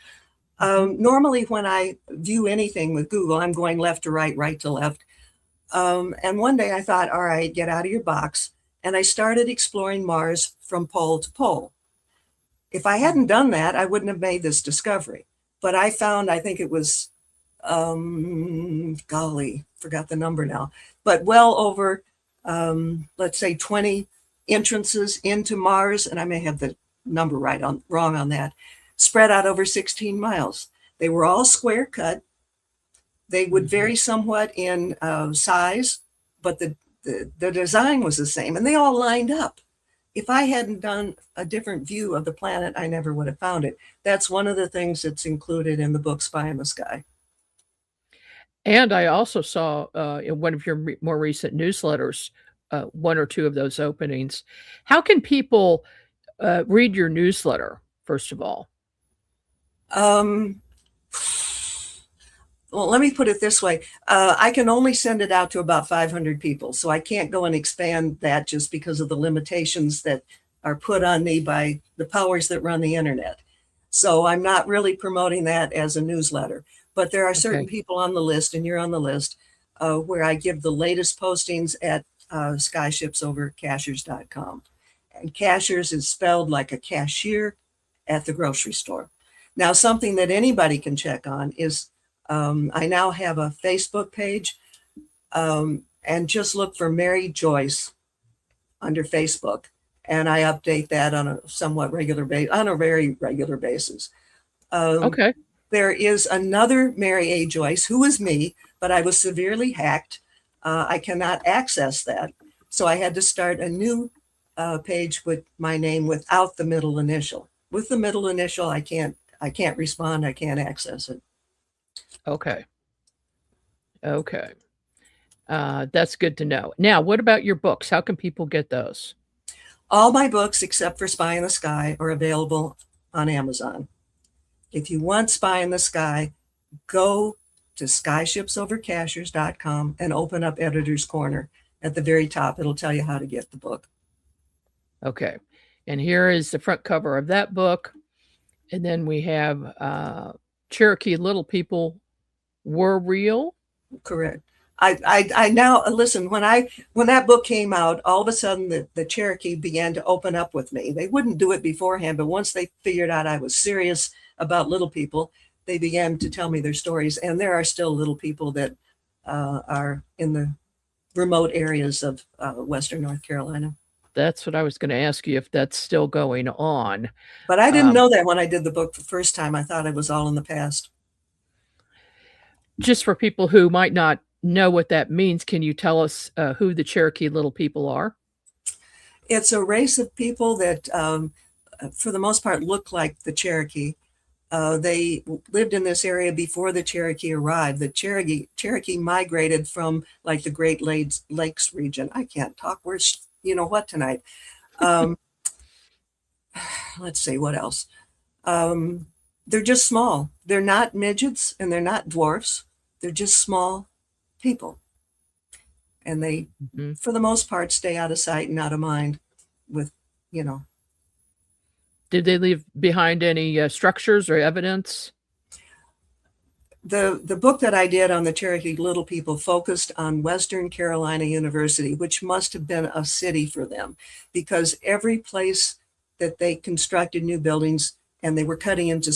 Speaker 7: Normally, when I view anything with Google, I'm going left to right, right to left. And one day I thought, all right, get out of your box. And I started exploring Mars from pole to pole. If I hadn't done that, I wouldn't have made this discovery. But I found, I think it was, golly, forgot the number now, but well over, let's say 20 entrances into Mars, and I may have the number wrong on that, spread out over 16 miles. They were all square cut. They would vary somewhat in size, but the design was the same, and they all lined up. If I hadn't done a different view of the planet, I never would have found it. That's one of the things that's included in the book Spy in the Sky.
Speaker 2: And I also saw in one of your more recent newsletters, one or two of those openings. How can people read your newsletter, first of all?
Speaker 7: Well, let me put it this way. I can only send it out to about 500 people. So I can't go and expand that just because of the limitations that are put on me by the powers that run the internet. So I'm not really promoting that as a newsletter. But there are certain
Speaker 2: Okay.
Speaker 7: people on the list, and you're on the list, where I give the latest postings at skyshipsovercashiers.com. And cashiers is spelled like a cashier at the grocery store. Now, something that anybody can check on is I now have a Facebook page, and just look for Mary Joyce under Facebook. And I update that on a somewhat regular basis, on a very regular basis.
Speaker 2: Okay.
Speaker 7: There is another Mary A. Joyce, who is me, but I was severely hacked. I cannot access that. So I had to start a new page with my name without the middle initial. With the middle initial, I can't respond. I can't access it.
Speaker 2: Okay. Okay. That's good to know. Now, what about your books? How can people get those?
Speaker 7: All my books, except for Spy in the Sky, are available on Amazon. If you want Spy in the Sky, go to skyshipsovercashiers.com and open up Editor's Corner. At the very top, it'll tell you how to get the book.
Speaker 2: Okay. And here is the front cover of that book. And then we have Cherokee Little People Were Real.
Speaker 7: Correct. I now listen, when that book came out, all of a sudden the Cherokee began to open up with me. They wouldn't do it beforehand, but once they figured out I was serious about little people, they began to tell me their stories. And there are still little people that are in the remote areas of Western North Carolina.
Speaker 2: That's what I was going to ask you, if that's still going on.
Speaker 7: But I didn't know that when I did the book the first time. I thought it was all in the past.
Speaker 2: Just for people who might not know what that means, can you tell us who the Cherokee Little People are?
Speaker 7: It's a race of people that, for the most part, look like the Cherokee. They lived in this area before the Cherokee arrived. The Cherokee migrated from like the Great Lakes region. I can't talk. Where's you know what tonight? Let's see what else. They're just small. They're not midgets and they're not dwarfs. They're just small people. And they, for the most part, stay out of sight and out of mind with, you know.
Speaker 2: Did they leave behind any structures or evidence?
Speaker 7: The book that I did on the Cherokee Little People focused on Western Carolina University, which must have been a city for them, because every place that they constructed new buildings and they were cutting into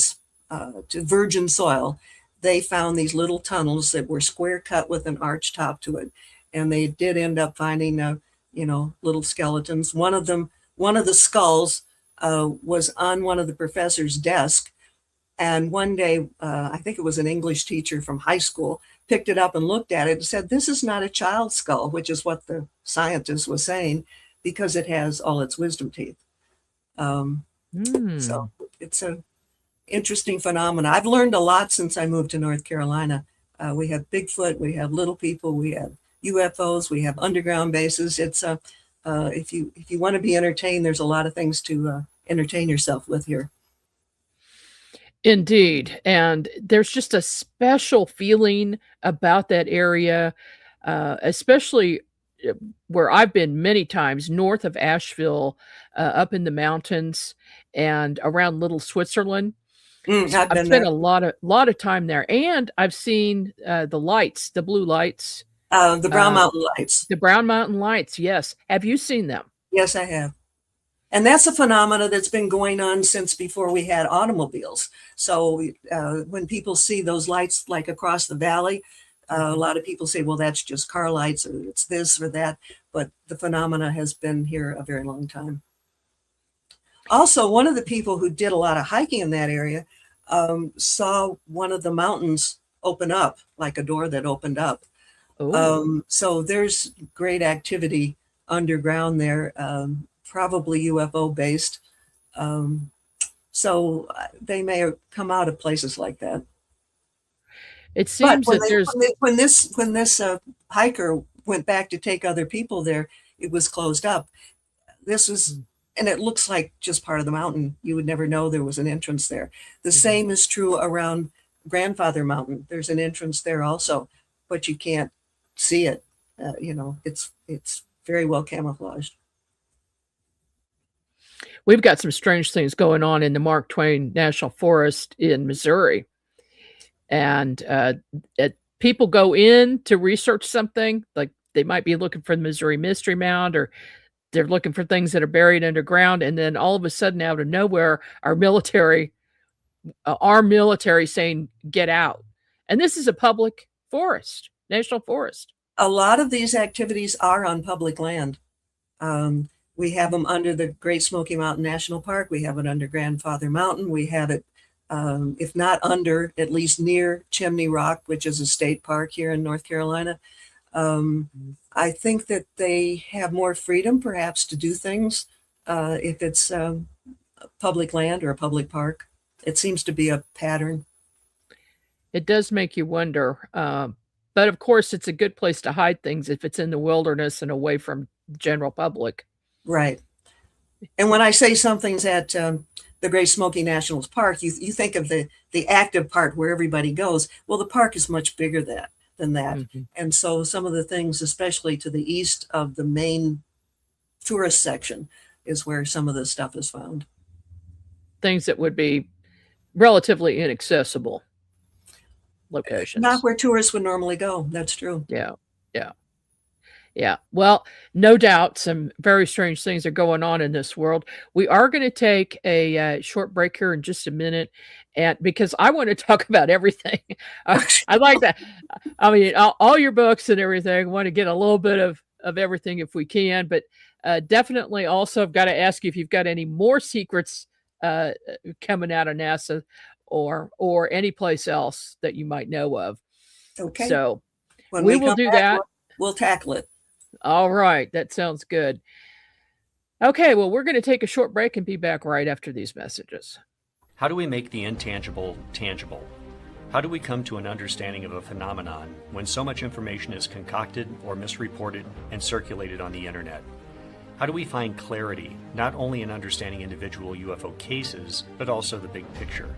Speaker 7: to virgin soil, they found these little tunnels that were square cut with an arch top to it. And they did end up finding, little skeletons. One of the skulls was on one of the professor's desk. And one day, I think it was an English teacher from high school, picked it up and looked at it and said, "This is not a child's skull," which is what the scientist was saying, because it has all its wisdom teeth. So it's an interesting phenomenon. I've learned a lot since I moved to North Carolina. We have Bigfoot, we have little people, we have UFOs, we have underground bases. It's if you want to be entertained, there's a lot of things to entertain yourself with here.
Speaker 2: Indeed. And there's just a special feeling about that area, especially where I've been many times north of Asheville, up in the mountains and around Little Switzerland.
Speaker 7: I've
Speaker 2: spent
Speaker 7: there.
Speaker 2: a lot of time there, and I've seen the lights, the blue lights,
Speaker 7: The Brown Mountain Lights.
Speaker 2: the Brown Mountain Lights. Yes. Have you seen them?
Speaker 7: Yes, I have. And that's a phenomena that's been going on since before we had automobiles. So when people see those lights like across the valley, a lot of people say, well, that's just car lights, or it's this or that. But the phenomena has been here a very long time. Also, one of the people who did a lot of hiking in that area saw one of the mountains open up, like a door that opened up. So there's great activity underground there. Probably UFO based. So they may have come out of places like that.
Speaker 2: It seems that there's
Speaker 7: when this hiker went back to take other people there, it was closed up. This was, and it looks like just part of the mountain. You would never know there was an entrance there. The same is true around Grandfather Mountain. There's an entrance there also, but you can't see it. It's very well camouflaged.
Speaker 2: we've got some strange things going on in the Mark Twain National Forest in Missouri. And people go in to research something, like they might be looking for the Missouri Mystery Mound, or they're looking for things that are buried underground. And then all of a sudden, out of nowhere, our military saying, get out. And this is a public forest, national forest.
Speaker 7: A lot of these activities are on public land. We have them under the Great Smoky Mountain National Park. We have it under Grandfather Mountain. We have it, if not under, at least near Chimney Rock, which is a state park here in North Carolina. I think that they have more freedom, perhaps, to do things if it's public land or a public park. It seems to be a pattern.
Speaker 2: It does make you wonder. But of course, it's a good place to hide things if it's in the wilderness and away from the general public.
Speaker 7: Right. And when I say something's at the Great Smoky National Park, you think of the active part where everybody goes. Well, the park is much bigger than that. Mm-hmm. And so some of the things, especially to the east of the main tourist section, is where some of this stuff is found.
Speaker 2: Things that would be relatively inaccessible locations.
Speaker 7: Not where tourists would normally go. That's true.
Speaker 2: Yeah. Well, no doubt some very strange things are going on in this world. We are going to take a short break here in just a minute, and because I want to talk about everything. I like that. I mean, all your books and everything. I want to get a little bit of everything if we can, but definitely also I've got to ask you if you've got any more secrets coming out of NASA or any place else that you might know of.
Speaker 7: Okay.
Speaker 2: So
Speaker 7: when
Speaker 2: we will do that.
Speaker 7: We'll tackle it.
Speaker 2: All right. That sounds good. Okay. Well, we're going to take a short break and be back right after these messages.
Speaker 8: How do we make the intangible tangible? How do we come to an understanding of a phenomenon when so much information is concocted or misreported and circulated on the internet? How do we find clarity, not only in understanding individual UFO cases, but also the big picture?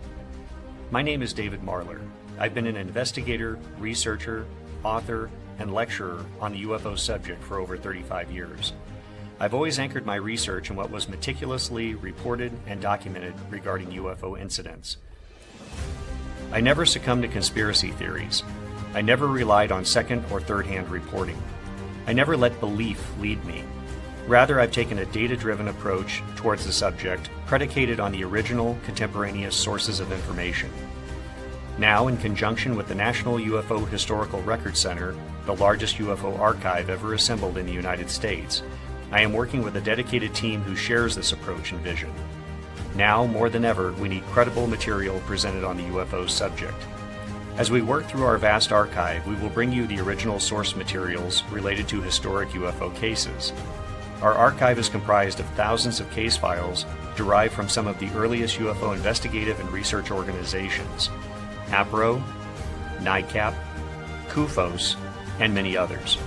Speaker 8: My name is David Marler. I've been an investigator, researcher, author, and lecturer on the UFO subject for over 35 years. I've always anchored my research in what was meticulously reported and documented regarding UFO incidents. I never succumbed to conspiracy theories. I never relied on second or third-hand reporting. I never let belief lead me. Rather, I've taken a data-driven approach towards the subject, predicated on the original, contemporaneous sources of information. Now, in conjunction with the National UFO Historical Records Center, the largest UFO archive ever assembled in the United States, I am working with a dedicated team who shares this approach and vision. Now, more than ever, we need credible material presented on the UFO subject. As we work through our vast archive, we will bring you the original source materials related to historic UFO cases. Our archive is comprised of thousands of case files derived from some of the earliest UFO investigative and research organizations, APRO, NICAP, CUFOS, and many others.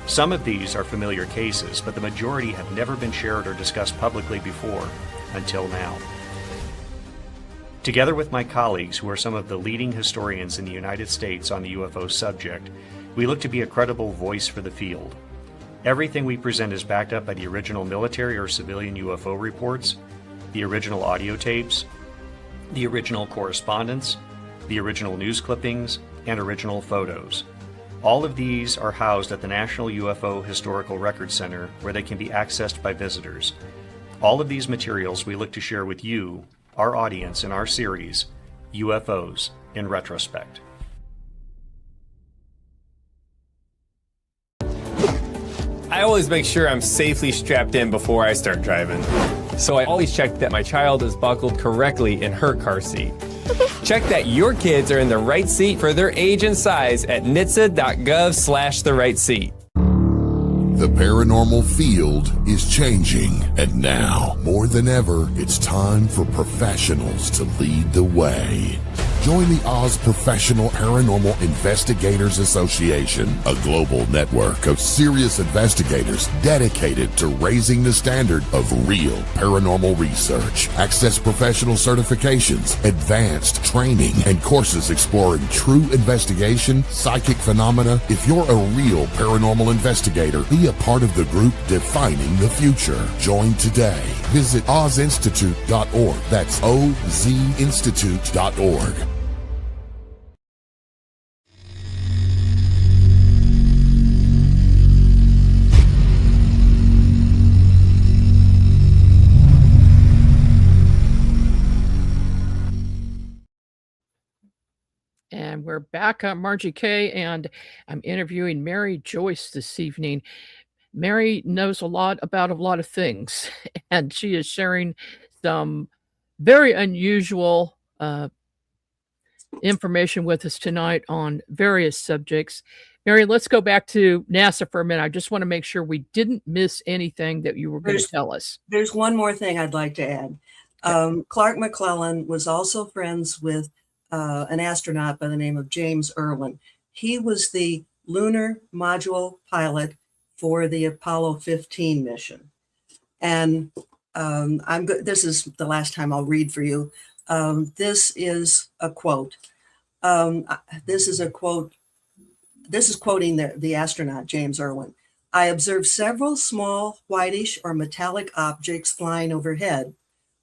Speaker 8: Some of these are familiar cases, but the majority have never been shared or discussed publicly before, until now. Together with my colleagues, who are some of the leading historians in the United States on the UFO subject, we look to be a credible voice for the field. Everything we present is backed up by the original military or civilian UFO reports, the original audio tapes, the original correspondence, the original news clippings, and original photos. All of these are housed at the National UFO Historical Records Center, where they can be accessed by visitors. All of these materials we look to share with you, our audience, in our series, UFOs in Retrospect.
Speaker 9: I always make sure I'm safely strapped in before I start driving. So I always check that my child is buckled correctly in her car seat. Check that your kids are in the right seat for their age and size at nhtsa.gov/the right seat.
Speaker 1: The paranormal field is changing, and now, more than ever, it's time for professionals to lead the way. Join the Oz Professional Paranormal Investigators Association, a global network of serious investigators dedicated to raising the standard of real paranormal research. Access professional certifications, advanced training, and courses exploring true investigation, psychic phenomena. If you're a real paranormal investigator, be a part of the group defining the future. Join today. Visit ozinstitute.org. That's ozinstitute.org.
Speaker 2: And we're back on Margie K, and I'm interviewing Mary Joyce this evening. Mary knows a lot about a lot of things, and she is sharing some very unusual information with us tonight on various subjects. Mary, let's go back to NASA for a minute. I just want to make sure we didn't miss anything that you were going to tell us.
Speaker 7: There's one more thing I'd like to add. Clark McClelland was also friends with an astronaut by the name of James Irwin. He was the lunar module pilot for the Apollo 15 mission. And this is the last time I'll read for you. This is a quote. This is quoting the astronaut, James Irwin. I observed several small whitish or metallic objects flying overhead.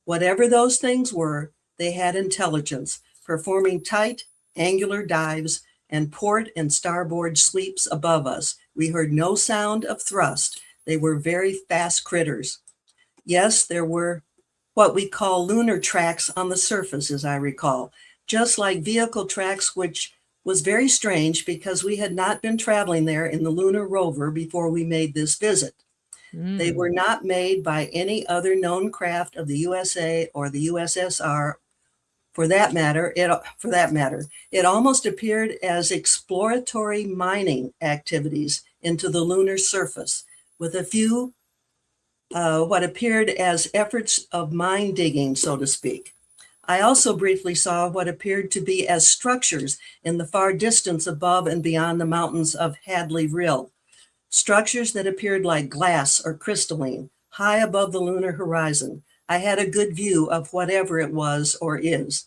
Speaker 7: Whatever those things were, they had intelligence, performing tight, angular dives and port and starboard sweeps above us. We heard no sound of thrust. They were very fast critters. Yes, there were what we call lunar tracks on the surface, as I recall, just like vehicle tracks, which was very strange because we had not been traveling there in the lunar rover before we made this visit. They were not made by any other known craft of the USA or the USSR. For that matter, it almost appeared as exploratory mining activities into the lunar surface, with a few what appeared as efforts of mine digging, so to speak. I also briefly saw what appeared to be as structures in the far distance above and beyond the mountains of Hadley Rill, structures that appeared like glass or crystalline, high above the lunar horizon. I had a good view of whatever it was or is.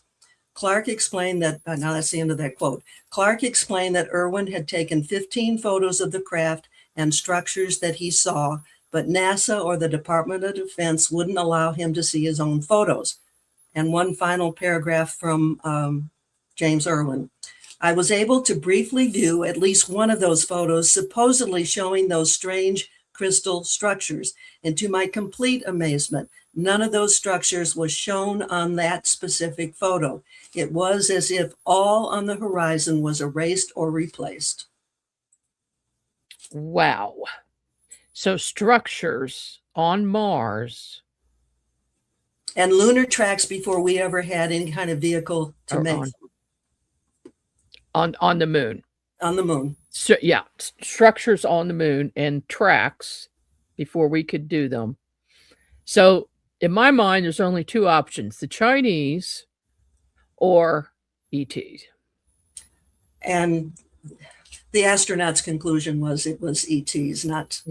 Speaker 7: Clark explained that, now that's the end of that quote. Clark explained that Irwin had taken 15 photos of the craft and structures that he saw, but NASA or the Department of Defense wouldn't allow him to see his own photos. And one final paragraph from James Irwin. I was able to briefly view at least one of those photos, supposedly showing those strange crystal structures. And to my complete amazement, none of those structures was shown on that specific photo. It was as if all on the horizon was erased or replaced.
Speaker 2: Wow. So structures on Mars.
Speaker 7: And lunar tracks before we ever had any kind of vehicle to make them.
Speaker 2: On the moon.
Speaker 7: On the moon.
Speaker 2: So yeah, structures on the moon and tracks before we could do them. So in my mind, there's only two options: the Chinese or ETs.
Speaker 7: And the astronaut's conclusion was it was ETs, not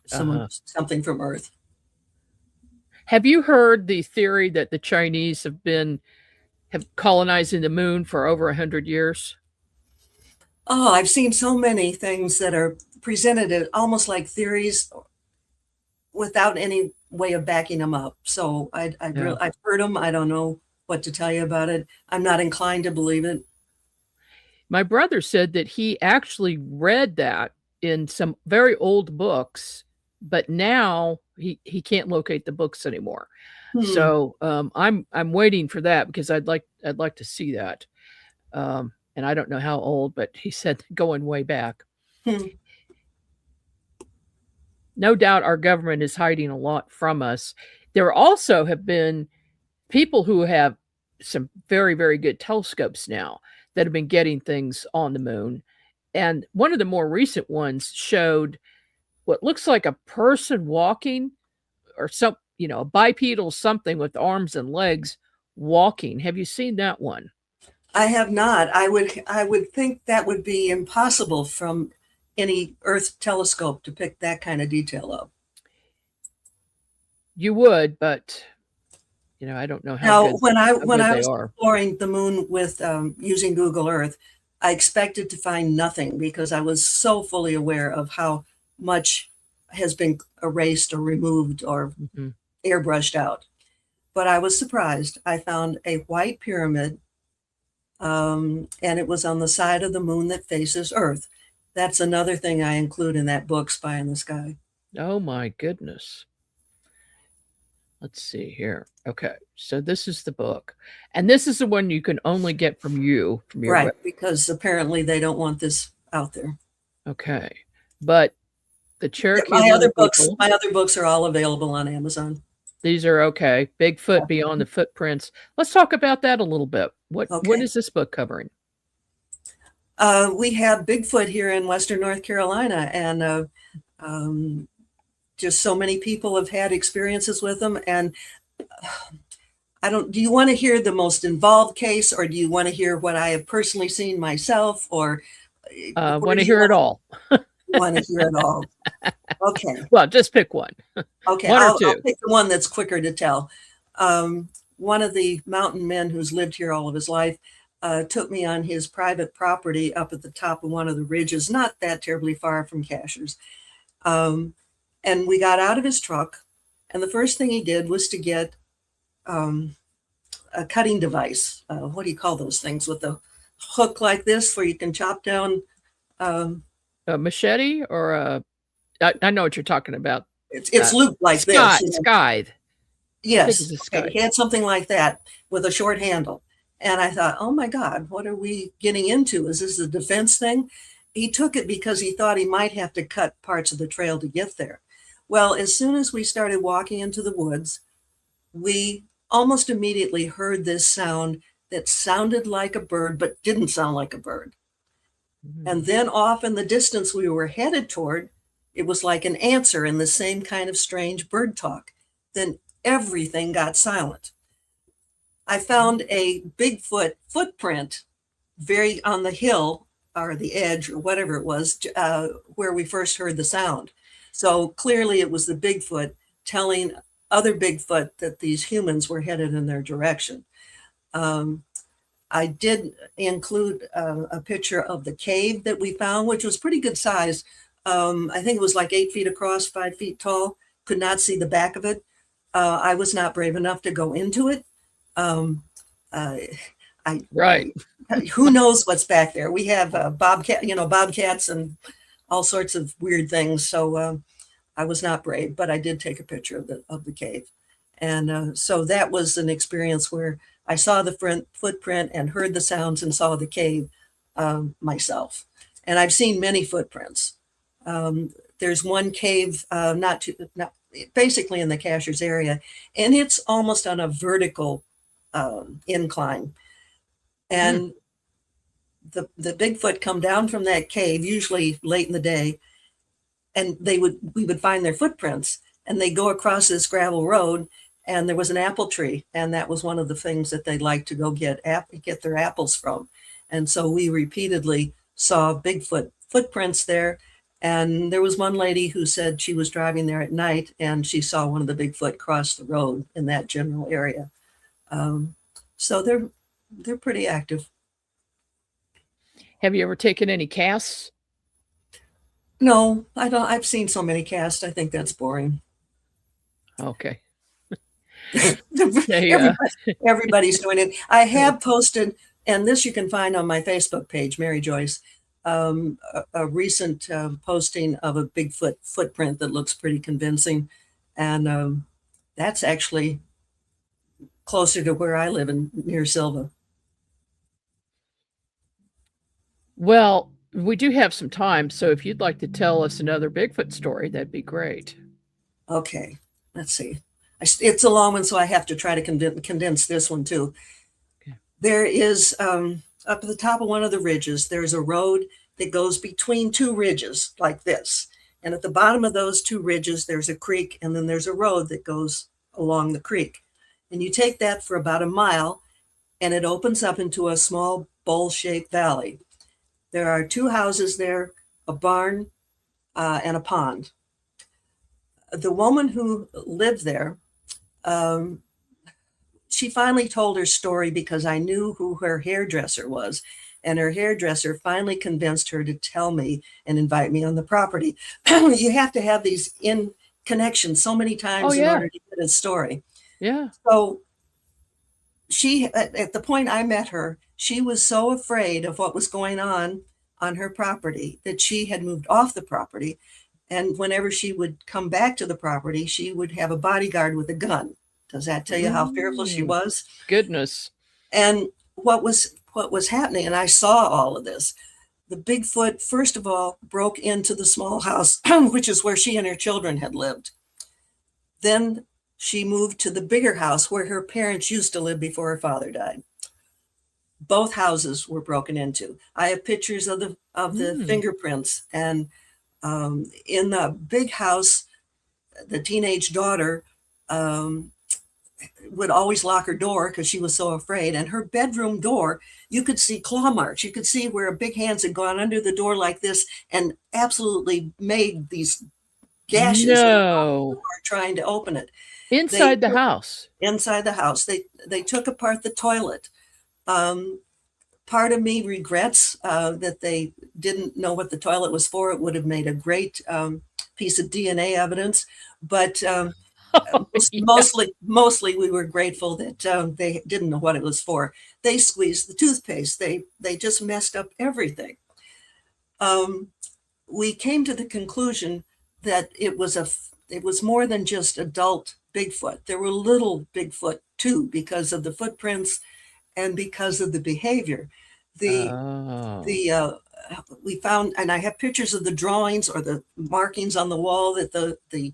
Speaker 7: something from Earth.
Speaker 2: Have you heard the theory that the Chinese have colonizing the moon for over 100 years?
Speaker 7: Oh, I've seen so many things that are presented as almost like theories without any way of backing them up. So I've heard them. I don't know what to tell you about it. I'm not inclined to believe it.
Speaker 2: My brother said that he actually read that in some very old books, but now he can't locate the books anymore. So I'm waiting for that because I'd like to see that. And I don't know how old, but he said going way back. No doubt our government is hiding a lot from us. There also have been people who have some very, very good telescopes now that have been getting things on the moon. And one of the more recent ones showed what looks like a person walking, or a bipedal something with arms and legs walking. Have you seen that one?
Speaker 7: I have not. I would think that would be impossible from any Earth telescope to pick that kind of detail up.
Speaker 2: You would, but I don't know how
Speaker 7: Now,
Speaker 2: good,
Speaker 7: when I
Speaker 2: how
Speaker 7: when
Speaker 2: good
Speaker 7: I
Speaker 2: they
Speaker 7: was
Speaker 2: are.
Speaker 7: exploring the moon with using Google Earth, I expected to find nothing because I was so fully aware of how much has been erased or removed or
Speaker 2: Mhm.
Speaker 7: airbrushed out. But I was surprised. I found a white pyramid, and it was on the side of the moon that faces Earth. That's another thing I include in that book, Spy in the Sky.
Speaker 2: Oh my goodness. Let's see here. Okay, so this is the book, and this is the one you can only get from your
Speaker 7: Right,
Speaker 2: web.
Speaker 7: because apparently they don't want this out there.
Speaker 2: Okay, but the Cherokee
Speaker 7: My
Speaker 2: Little
Speaker 7: other books,
Speaker 2: People,
Speaker 7: my other books are all available on Amazon.
Speaker 2: these are okay. Bigfoot Beyond the Footprints. Let's talk about that a little bit. What
Speaker 7: Okay.
Speaker 2: is this book covering?
Speaker 7: We have Bigfoot here in Western North Carolina, and just so many people have had experiences with them. And do you want to hear the most involved case, or do you want to hear what I have personally seen myself, or
Speaker 2: Want to hear it all?
Speaker 7: Want to hear it all? Okay.
Speaker 2: Well, just pick one.
Speaker 7: Okay,
Speaker 2: One or
Speaker 7: I'll
Speaker 2: two.
Speaker 7: pick the one that's quicker to tell. One of the mountain men who's lived here all of his life took me on his private property up at the top of one of the ridges, not that terribly far from Cashiers. And we got out of his truck, and the first thing he did was to get a cutting device. What do you call those things with a hook like this where you can chop down?
Speaker 2: A machete or I know what you're talking about.
Speaker 7: It's looped like
Speaker 2: Scythe.
Speaker 7: this.
Speaker 2: Scythe.
Speaker 7: Yes,
Speaker 2: it's a
Speaker 7: okay.
Speaker 2: scythe.
Speaker 7: He had something like that with a short handle. And I thought, oh my God, what are we getting into? Is this a defense thing? He took it because he thought he might have to cut parts of the trail to get there. Well, as soon as we started walking into the woods, we almost immediately heard this sound that sounded like a bird, but didn't sound like a bird. And then off in the distance we were headed toward, it was like an answer in the same kind of strange bird talk. Then everything got silent. I found a Bigfoot footprint very on the hill or the edge or whatever it was where we first heard the sound. So clearly it was the Bigfoot telling other Bigfoot that these humans were headed in their direction. I did include a picture of the cave that we found, which was pretty good size. I think it was like 8 feet across, 5 feet tall. Could not see the back of it. I was not brave enough to go into it.
Speaker 2: Right.
Speaker 7: Who knows what's back there? We have bobcats and all sorts of weird things. So I was not brave, but I did take a picture of the cave. And so that was an experience where I saw the footprint and heard the sounds and saw the cave myself. And I've seen many footprints. There's one cave, basically in the Cashiers area, and it's almost on a vertical incline. And the Bigfoot come down from that cave, usually late in the day, and we would find their footprints, and they go across this gravel road, and there was an apple tree, and that was one of the things that they liked to go get their apples from. And so we repeatedly saw Bigfoot footprints there. And there was one lady who said she was driving there at night and she saw one of the Bigfoot cross the road in that general area. So they're pretty active.
Speaker 2: Have you ever taken any casts?
Speaker 7: No, I don't. I've seen so many casts. I think that's boring.
Speaker 2: Okay.
Speaker 7: Everybody's doing it. I have posted, and this you can find on my Facebook page, Mary Joyce, a recent posting of a Bigfoot footprint that looks pretty convincing. And that's actually closer to where I live near Silva.
Speaker 2: Well, we do have some time, so if you'd like to tell us another Bigfoot story, that'd be great.
Speaker 7: Okay, let's see. It's a long one, so I have to try to condense this one too. Okay. There is, up at the top of one of the ridges, there's a road that goes between two ridges like this. And at the bottom of those two ridges, there's a creek, and then there's a road that goes along the creek. And you take that for about a mile, and it opens up into a small bowl-shaped valley. There are 2 houses there, a barn and a pond. The woman who lived there, she finally told her story because I knew who her hairdresser was. And her hairdresser finally convinced her to tell me and invite me on the property. You have to have these in connections so many times in order to get a story.
Speaker 2: Yeah.
Speaker 7: So she, at the point I met her, she was so afraid of what was going on her property that she had moved off the property. And whenever she would come back to the property, she would have a bodyguard with a gun. Does that tell you how fearful she was?
Speaker 2: Goodness.
Speaker 7: And what was happening, and I saw all of this, the Bigfoot, first of all, broke into the small house, which is where she and her children had lived. Then she moved to the bigger house where her parents used to live before her father died. Both houses were broken into. I have pictures of the fingerprints, and in the big house, the teenage daughter would always lock her door because she was so afraid. And her bedroom door, you could see claw marks. You could see where big hands had gone under the door like this and absolutely made these gashes trying to open it.
Speaker 2: Inside the house.
Speaker 7: Inside the house. They took apart the toilet. Part of me regrets that they didn't know what the toilet was for. It would have made a great piece of DNA evidence. But mostly we were grateful that they didn't know what it was for. They squeezed the toothpaste. They just messed up everything. We came to the conclusion that it was more than just adult Bigfoot. There were little Bigfoot too, because of the footprints and because of the behavior. We found, and I have pictures of the drawings or the markings on the wall that the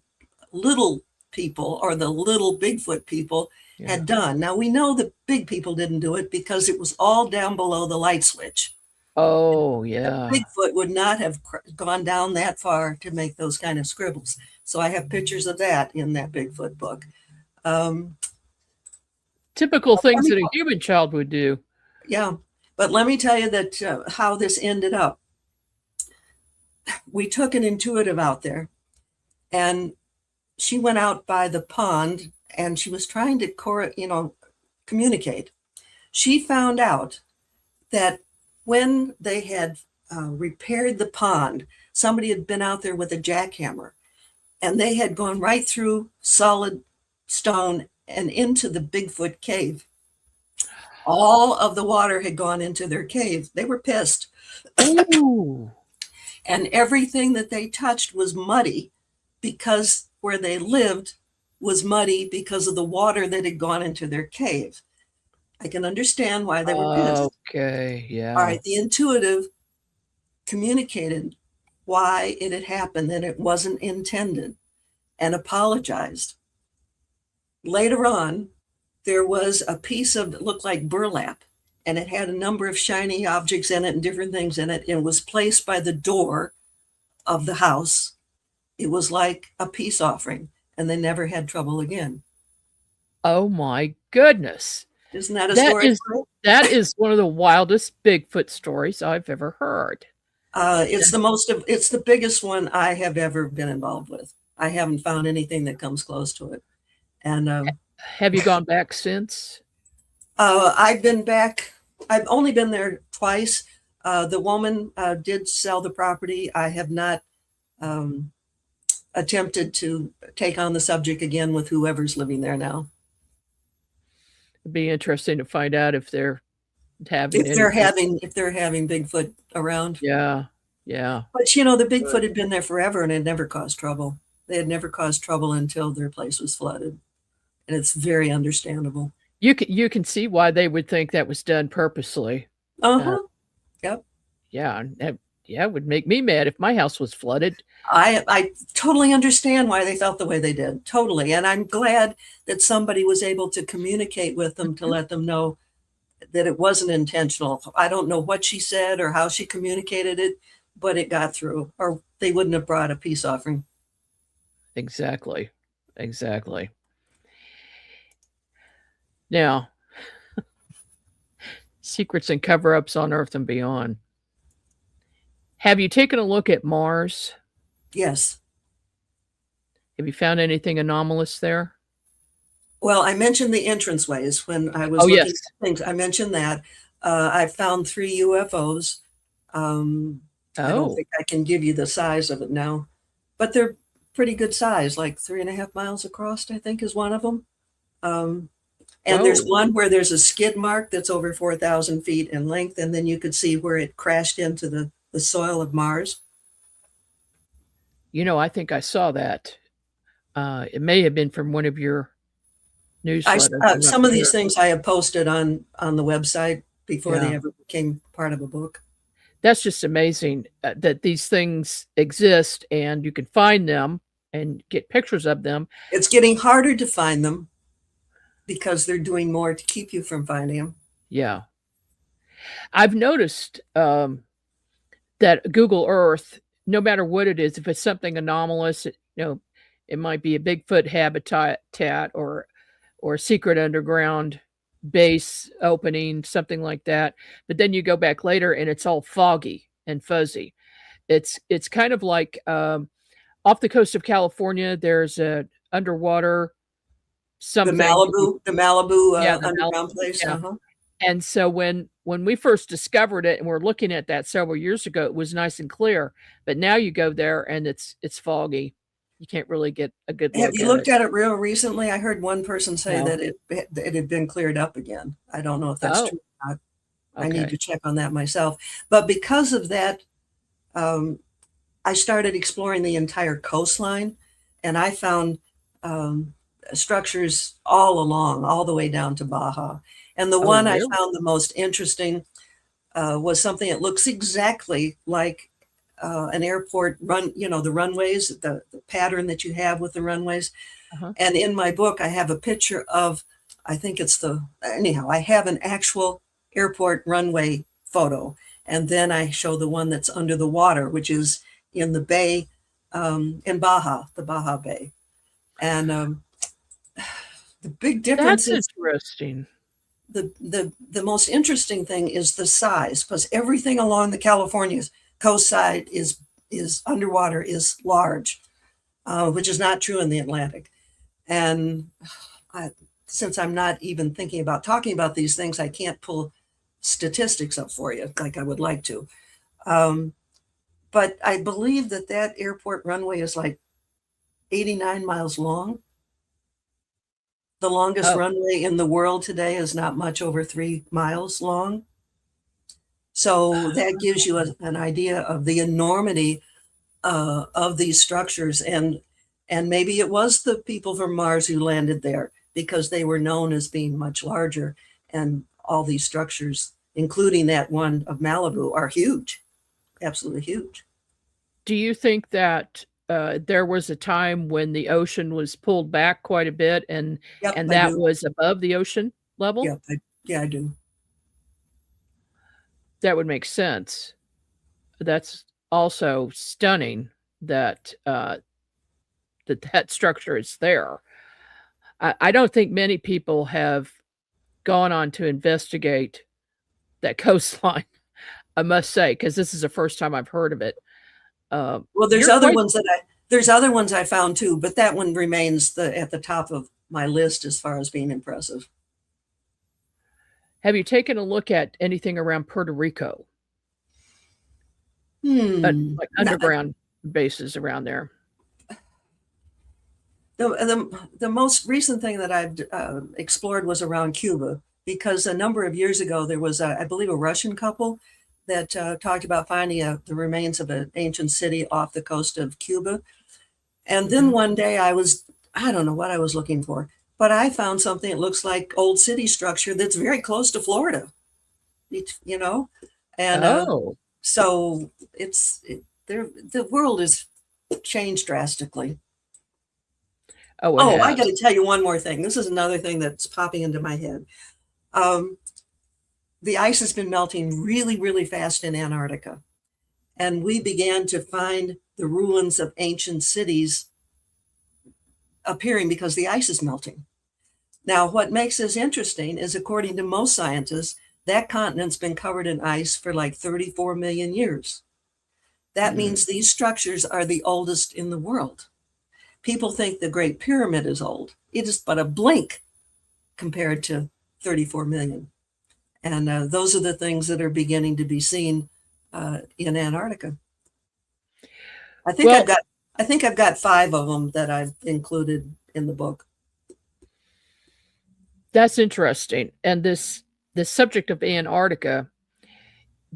Speaker 7: little people or the little Bigfoot people had done. Now we know the big people didn't do it because it was all down below the light switch.
Speaker 2: Oh, yeah.
Speaker 7: Bigfoot would not have gone down that far to make those kind of scribbles. So I have pictures of that in that Bigfoot book.
Speaker 2: Typical things that a human child would do.
Speaker 7: Yeah. But let me tell you that how this ended up. We took an intuitive out there, and she went out by the pond and she was trying to communicate. She found out that when they had repaired the pond, somebody had been out there with a jackhammer, and they had gone right through solid stone and into the Bigfoot cave. All of the water had gone into their cave. They were pissed.
Speaker 2: Ooh.
Speaker 7: And everything that they touched was muddy because where they lived was muddy because of the water that had gone into their cave. I can understand why they were pissed.
Speaker 2: Okay, yeah.
Speaker 7: All right, the intuitive communicated why it had happened, that it wasn't intended, and apologized. Later on, there was a piece of, it looked like burlap, and it had a number of shiny objects in it and different things in it. It was placed by the door of the house. It was like a peace offering, and they never had trouble again.
Speaker 2: Oh my goodness.
Speaker 7: Isn't that a story?
Speaker 2: That is one of the wildest Bigfoot stories I've ever heard.
Speaker 7: It's the biggest one I have ever been involved with. I haven't found anything that comes close to it. And
Speaker 2: have you gone back since?
Speaker 7: I've been back. I've only been there twice. The woman did sell the property. I have not attempted to take on the subject again with whoever's living there now.
Speaker 2: It'd be interesting to find out if they're having
Speaker 7: Bigfoot around.
Speaker 2: Yeah.
Speaker 7: But the Bigfoot had been there forever and had never caused trouble. They had never caused trouble until their place was flooded, and it's very understandable.
Speaker 2: You can see why they would think that was done purposely.
Speaker 7: Yep.
Speaker 2: Yeah. It would make me mad if my house was flooded.
Speaker 7: I totally understand why they felt the way they did. Totally. And I'm glad that somebody was able to communicate with them to let them know that it wasn't intentional. I don't know what she said or how she communicated it, but it got through, or they wouldn't have brought a peace offering.
Speaker 2: Exactly. Now, Secrets and cover-ups on Earth and beyond. Have you taken a look at Mars?
Speaker 7: Yes.
Speaker 2: Have you found anything anomalous there?
Speaker 7: Well, I mentioned the entranceways when I was
Speaker 2: Oh,
Speaker 7: looking
Speaker 2: yes.
Speaker 7: at things. I mentioned that. I found 3 UFOs. I don't
Speaker 2: Oh,
Speaker 7: think I can give you the size of it now, but they're pretty good size, like 3.5 miles across, I think is one of them. And there's
Speaker 2: whoa.
Speaker 7: one where there's a skid mark that's over 4,000 feet in length, and then you could see where it crashed into the soil of Mars.
Speaker 2: You know, I think I saw that. It may have been from one of your newsletters. I'm not
Speaker 7: Some of these
Speaker 2: sure.
Speaker 7: things I have posted on the website before they
Speaker 2: Yeah.
Speaker 7: ever became part of a book.
Speaker 2: That's just amazing that these things exist and you can find them and get pictures of them.
Speaker 7: It's getting harder to find them because they're doing more to keep you from finding them.
Speaker 2: Yeah. I've noticed that Google Earth, no matter what it is, if it's something anomalous, it might be a Bigfoot habitat or a secret underground base opening, something like that. But then you go back later and it's all foggy and fuzzy. It's kind of like off the coast of California, there's a underwater something.
Speaker 7: The Malibu
Speaker 2: Yeah, the
Speaker 7: underground
Speaker 2: Malibu,
Speaker 7: place.
Speaker 2: yeah.
Speaker 7: Uh-huh.
Speaker 2: And so when we first discovered it and we're looking at that several years ago, it was nice and clear. But now you go there and it's foggy. You can't really get a good look
Speaker 7: Have you
Speaker 2: at
Speaker 7: looked
Speaker 2: it.
Speaker 7: at it real recently? I heard one person say
Speaker 2: No.
Speaker 7: that it had been cleared up again. I don't know if that's
Speaker 2: Oh,
Speaker 7: true or not. I need
Speaker 2: okay.
Speaker 7: to check on that myself. But because of that, I started exploring the entire coastline, and I found structures all along, all the way down to Baja. And the
Speaker 2: Oh,
Speaker 7: one I
Speaker 2: really?
Speaker 7: found the most interesting was something that looks exactly like an airport run, the runways, the pattern that you have with the runways.
Speaker 2: Uh-huh.
Speaker 7: And in my book, I have a picture of, I have an actual airport runway photo. And then I show the one that's under the water, which is in the bay, in Baja, the Baja Bay. And the big difference
Speaker 2: That's
Speaker 7: is
Speaker 2: interesting.
Speaker 7: the most interesting thing is the size, because everything along the California coast side is underwater is large, which is not true in the Atlantic. And since I'm not even thinking about talking about these things, I can't pull statistics up for you like I would like to. But I believe that airport runway is like 89 miles long. The longest
Speaker 2: Oh,
Speaker 7: runway in the world today is not much over 3 miles long. So that gives you an idea of the enormity of these structures. And maybe it was the people from Mars who landed there because they were known as being much larger. And all these structures, including that one of Malibu, are huge, absolutely huge.
Speaker 2: do you think that there was a time when the ocean was pulled back quite a bit and
Speaker 7: Yep, I
Speaker 2: that
Speaker 7: do.
Speaker 2: was above the ocean level?
Speaker 7: Yeah, I do.
Speaker 2: That would make sense. That's also stunning that that structure is there. I don't think many people have gone on to investigate that coastline, I must say, because this is the first time I've heard of it.
Speaker 7: Well, there's
Speaker 2: You're
Speaker 7: other
Speaker 2: quite
Speaker 7: ones I found too, but that one remains at the top of my list as far as being impressive.
Speaker 2: Have you taken a look at anything around Puerto Rico? Like
Speaker 7: No,
Speaker 2: underground bases around there?
Speaker 7: the most recent thing that I've explored was around Cuba, because a number of years ago there was, I believe, a Russian couple that talked about finding the remains of an ancient city off the coast of Cuba. And then one day I don't know what I was looking for, but I found something that looks like old city structure that's very close to Florida, and
Speaker 2: Oh,
Speaker 7: so the world has changed drastically.
Speaker 2: oh, it
Speaker 7: Oh, I
Speaker 2: has.
Speaker 7: got to tell you one more thing. This is another thing that's popping into my head. The ice has been melting really, really fast in Antarctica. And we began to find the ruins of ancient cities appearing because the ice is melting. Now, what makes this interesting is, according to most scientists, That continent's been covered in ice for like 34 million years. That means these structures are the oldest in the world. People think the Great Pyramid is old. It is but a blink compared to 34 million. And those are the things that are beginning to be seen in Antarctica. I think I've got 5 of them that I've included in the book.
Speaker 2: That's interesting. And this subject of Antarctica,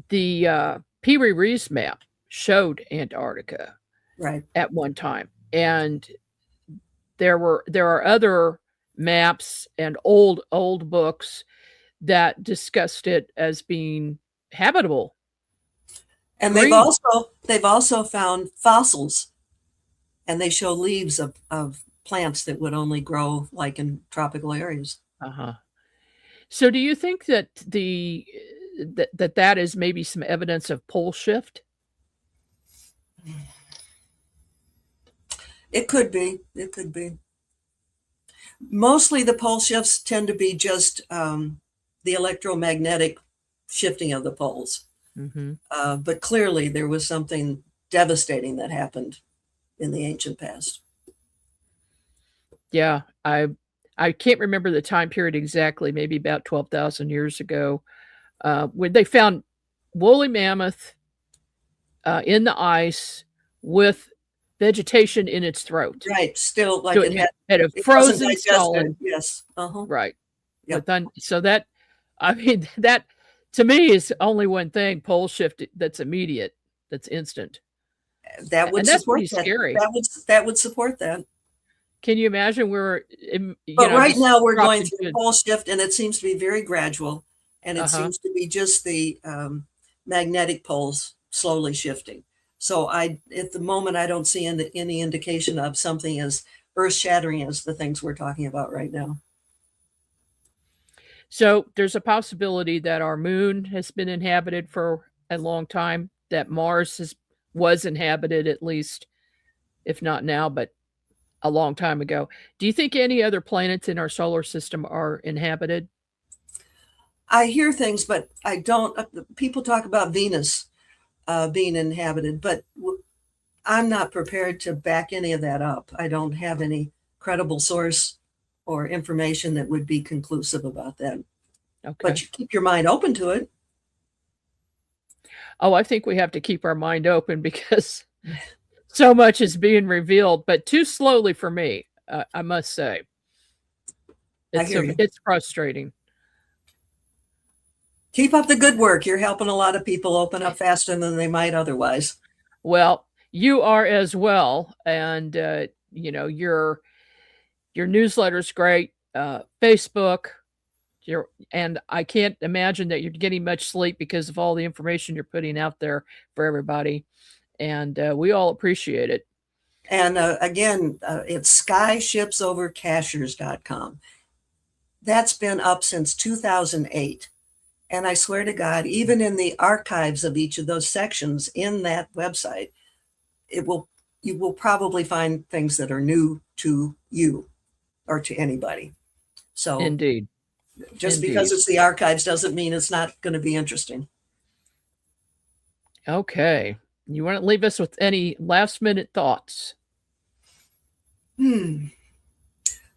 Speaker 2: the Pee Wee Reeves map showed Antarctica
Speaker 7: Right.
Speaker 2: at one time, and there are other maps and old books that discussed it as being habitable.
Speaker 7: And
Speaker 2: Green.
Speaker 7: they've also found fossils, and they show leaves of plants that would only grow like in tropical areas.
Speaker 2: Uh-huh. So do you think that that is maybe some evidence of pole shift?
Speaker 7: It could be. It could be. Mostly the pole shifts tend to be just the electromagnetic shifting of the poles.
Speaker 2: Mm-hmm.
Speaker 7: But clearly there was something devastating that happened in the ancient past.
Speaker 2: Yeah, I can't remember the time period exactly, maybe about 12,000 years ago, when they found woolly mammoth in the ice with vegetation in its throat.
Speaker 7: Right, still like
Speaker 2: So
Speaker 7: it had
Speaker 2: a
Speaker 7: it wasn't
Speaker 2: frozen
Speaker 7: digested.
Speaker 2: solid.
Speaker 7: Yes. Uh-huh.
Speaker 2: Right.
Speaker 7: Yep.
Speaker 2: But then, so that, I mean, that to me is only one thing, pole shift that's immediate, that's instant.
Speaker 7: That would
Speaker 2: And that's
Speaker 7: support
Speaker 2: pretty
Speaker 7: that.
Speaker 2: scary.
Speaker 7: That would support that.
Speaker 2: Can you imagine
Speaker 7: But right
Speaker 2: just
Speaker 7: now we're
Speaker 2: dropped
Speaker 7: going
Speaker 2: into
Speaker 7: through a pole shift, and it seems to be very gradual, and it
Speaker 2: Uh-huh.
Speaker 7: seems to be just the magnetic poles slowly shifting. So at the moment, I don't see any indication of something as earth-shattering as the things we're talking about right now.
Speaker 2: So there's a possibility that our moon has been inhabited for a long time, that Mars was inhabited at least, if not now, but a long time ago. Do you think any other planets in our solar system are inhabited?
Speaker 7: I hear things, but I don't. People talk about Venus being inhabited, but I'm not prepared to back any of that up. I don't have any credible source or information that would be conclusive about that.
Speaker 2: Okay.
Speaker 7: But you keep your mind open to it.
Speaker 2: Oh, I think we have to keep our mind open because so much is being revealed, but too slowly for me, I must say.
Speaker 7: I hear you.
Speaker 2: It's frustrating.
Speaker 7: Keep up the good work. You're helping a lot of people open up faster than they might otherwise.
Speaker 2: Well, you are as well, and your newsletter's great. Facebook, and I can't imagine that you're getting much sleep because of all the information you're putting out there for everybody, and we all appreciate it.
Speaker 7: And again, it's skyshipsovercashiers.com. That's been up since 2008. And I swear to God, even in the archives of each of those sections in that website, you will probably find things that are new to you or to anybody. So
Speaker 2: Indeed.
Speaker 7: just because it's the archives doesn't mean it's not going to be interesting.
Speaker 2: Okay. You want to leave us with any last minute thoughts?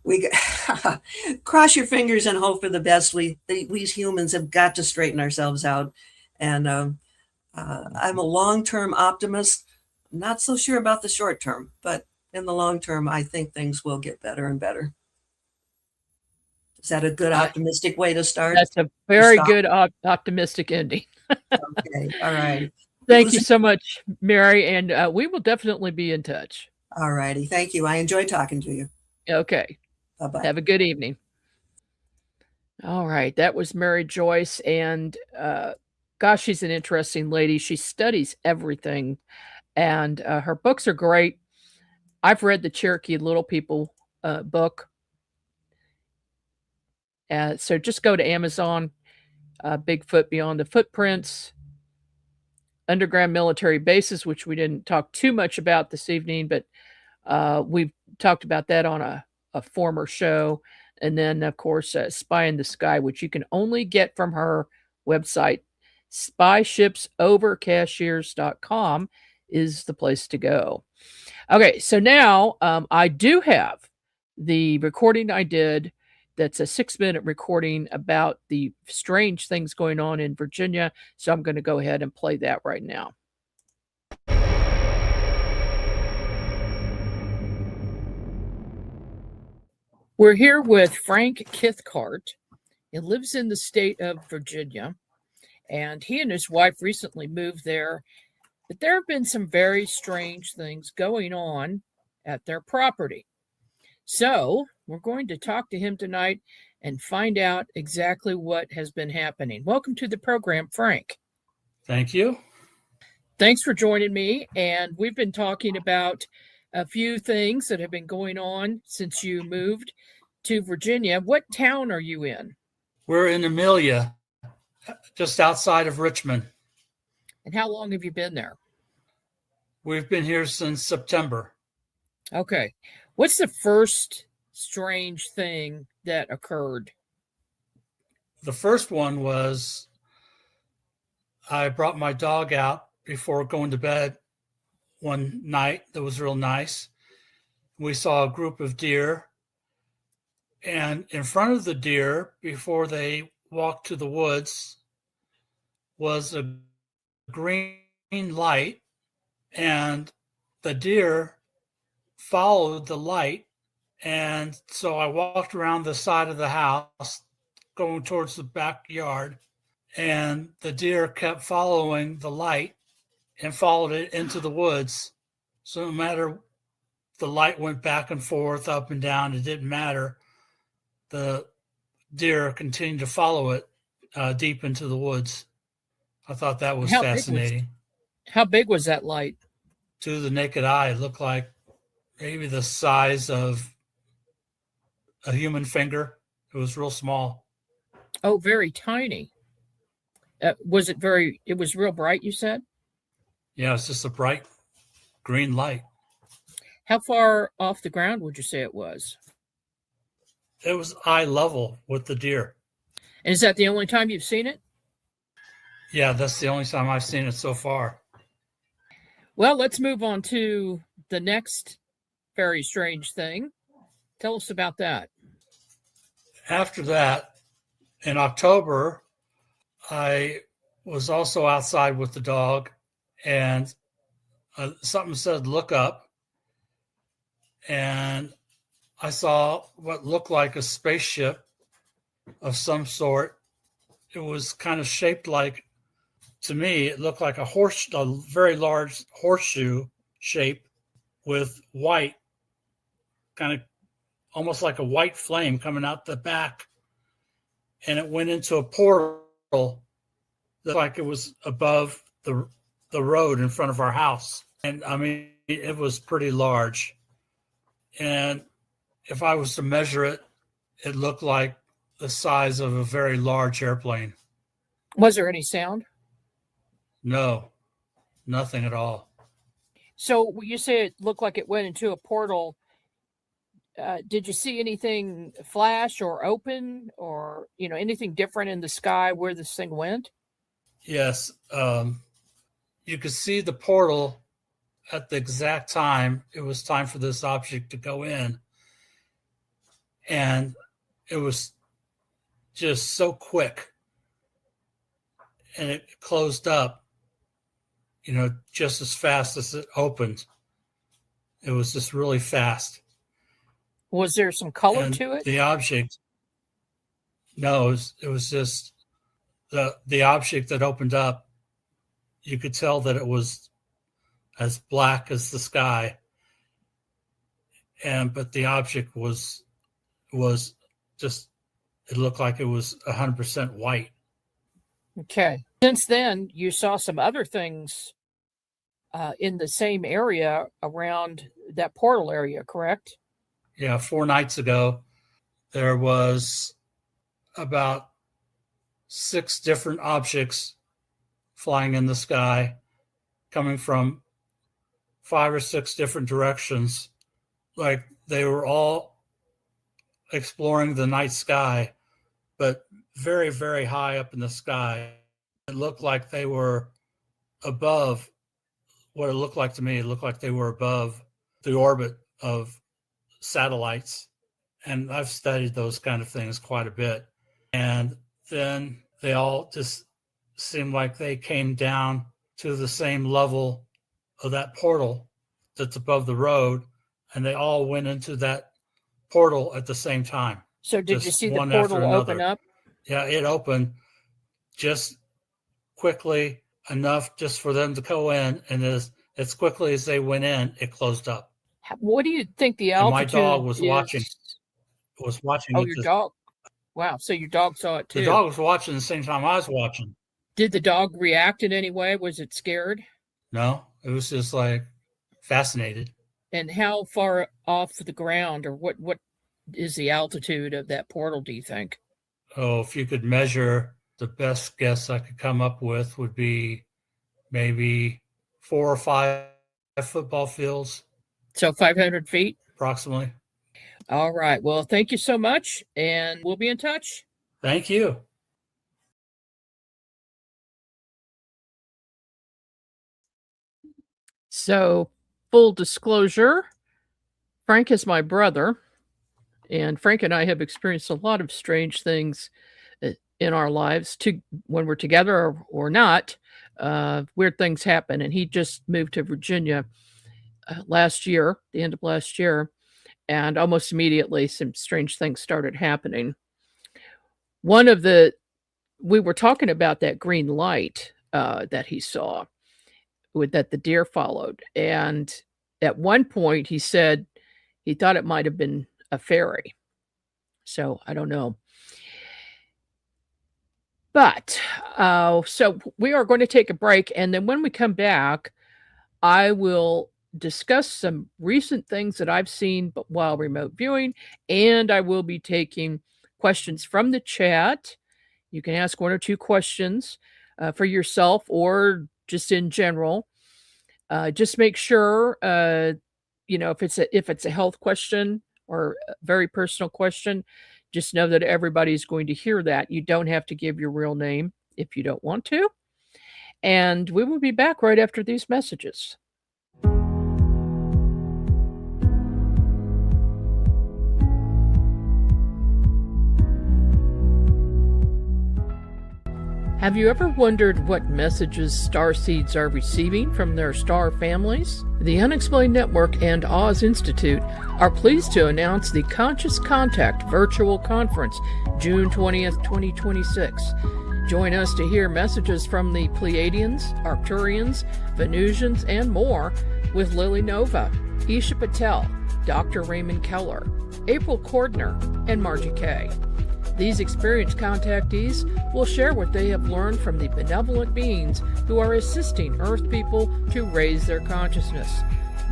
Speaker 7: We cross your fingers and hope for the best. We humans have got to straighten ourselves out. And I'm a long-term optimist. Not so sure about the short term, but in the long term, I think things will get better and better. Is that a good optimistic way to start?
Speaker 2: That's a very good optimistic ending.
Speaker 7: Okay. All right.
Speaker 2: Thank you so much, Mary. And we will definitely be in touch.
Speaker 7: All righty. Thank you. I enjoyed talking to you.
Speaker 2: Okay.
Speaker 7: Bye-bye.
Speaker 2: Have a good evening. All right. That was Mary Joyce. And gosh, she's an interesting lady. She studies everything. And her books are great. I've read the Cherokee Little People book. So just go to Amazon, Bigfoot Beyond the Footprints, Underground Military Bases, which we didn't talk too much about this evening, but we've talked about that on a former show. And then, of course, Spy in the Sky, which you can only get from her website, spyshipsovercashiers.com is the place to go. Okay, so now I do have the recording I did. That's a 6-minute recording about the strange things going on in Virginia. So I'm going to go ahead and play that right now. We're here with Frank Kithcart. He lives in the state of Virginia, and he and his wife recently moved there. But there have been some very strange things going on at their property. So we're going to talk to him tonight and find out exactly what has been happening. Welcome to the program, Frank.
Speaker 10: Thank you.
Speaker 2: Thanks for joining me. And we've been talking about a few things that have been going on since you moved to Virginia. What town are you in?
Speaker 10: We're in Amelia, just outside of Richmond.
Speaker 2: And how long have you been there?
Speaker 10: We've been here since September.
Speaker 2: Okay. What's the first strange thing that occurred?
Speaker 10: The first one was I brought my dog out before going to bed one night that was real nice. We saw a group of deer, and in front of the deer, before they walked to the woods, was a green light, and the deer followed the light. And so I walked around the side of the house going towards the backyard, and the deer kept following the light and followed it into the woods. So no matter, the light went back and forth, up and down, it didn't matter. The deer continued to follow it deep into the woods. I thought that was fascinating.
Speaker 2: How big was that light?
Speaker 10: To the naked eye, it looked like maybe the size of a human finger. It was real small.
Speaker 2: Oh, very tiny. It was real bright, you said?
Speaker 10: Yeah, it's just a bright green light.
Speaker 2: How far off the ground would you say it was?
Speaker 10: It was eye level with the deer.
Speaker 2: And is that the only time you've seen it?
Speaker 10: Yeah, that's the only time I've seen it so far.
Speaker 2: Well, let's move on to the next very strange thing. Tell us about that.
Speaker 10: After that, in October, I was also outside with the dog, and something said, "Look up." And I saw what looked like a spaceship of some sort. It was kind of shaped like, to me, it looked like a very large horseshoe shape with white, kind of almost like a white flame coming out the back. And it went into a portal like it was above the road in front of our house. And I mean, it was pretty large. And if I was to measure it, it looked like the size of a very large airplane.
Speaker 2: Was there any sound?
Speaker 10: No, nothing at all.
Speaker 2: So you say it looked like it went into a portal. Did you see anything flash or open, or anything different in the sky where this thing went?
Speaker 10: Yes, you could see the portal at the exact time it was time for this object to go in, and it was just so quick, and it closed up, just as fast as it opened. It was just really fast.
Speaker 2: Was there some color to it?
Speaker 10: The object, no, it was just the object that opened up. You could tell that it was as black as the sky, but the object was just, it looked like it was 100% white.
Speaker 2: Okay. Since then, you saw some other things in the same area around that portal area, correct?
Speaker 10: Yeah, 4 nights ago, there was about 6 different objects flying in the sky, coming from 5 or 6 different directions. Like they were all exploring the night sky, but very, very high up in the sky. It looked like they were above what it looked like to me. It looked like they were above the orbit of satellites. And I've studied those kind of things quite a bit. And then they all just seemed like they came down to the same level of that portal that's above the road. And they all went into that portal at the same time.
Speaker 2: So did you
Speaker 10: Just
Speaker 2: see the
Speaker 10: one after
Speaker 2: portal open
Speaker 10: another.
Speaker 2: up?
Speaker 10: Yeah, it opened just quickly enough just for them to go in. And as quickly as they went in, it closed up.
Speaker 2: What do you think the
Speaker 10: And
Speaker 2: altitude
Speaker 10: my dog was
Speaker 2: is?
Speaker 10: watching.
Speaker 2: Oh,
Speaker 10: it
Speaker 2: your
Speaker 10: just-
Speaker 2: dog. Wow. So your dog saw it too.
Speaker 10: The dog was watching the same time I was watching.
Speaker 2: Did the dog react in any way? Was it scared?
Speaker 10: No, it was just like fascinated.
Speaker 2: And how far off the ground, or what is the altitude of that portal, do you think?
Speaker 10: Oh, if you could measure, the best guess I could come up with would be maybe 4 or 5 football fields.
Speaker 2: So 500 feet?
Speaker 10: Approximately.
Speaker 2: All right. Well, thank you so much, and we'll be in touch.
Speaker 10: Thank you.
Speaker 2: So, full disclosure, Frank is my brother, and Frank and I have experienced a lot of strange things in our lives when we're together or not. Weird things happen, and he just moved to Virginia last year, the end of last year, and almost immediately some strange things started happening. We were talking about that green light that he saw, that the deer followed. And at one point he said he thought it might have been a fairy. So I don't know. But so we are going to take a break. And then when we come back, I will discuss some recent things that I've seen while remote viewing. And I will be taking questions from the chat. You can ask 1 or 2 questions for yourself or just in general. Just make sure, if it's a health question or a very personal question, just know that everybody's going to hear that. You don't have to give your real name if you don't want to. And we will be back right after these messages. Have you ever wondered what messages starseeds are receiving from their star families? The Unexplained Network and Oz Institute are pleased to announce the Conscious Contact Virtual Conference, June 20th, 2026. Join us to hear messages from the Pleiadians, Arcturians, Venusians, and more with Lily Nova, Isha Patel, Dr. Raymond Keller, April Cordner, and Margie Kay. These experienced contactees will share what they have learned from the benevolent beings who are assisting Earth people to raise their consciousness.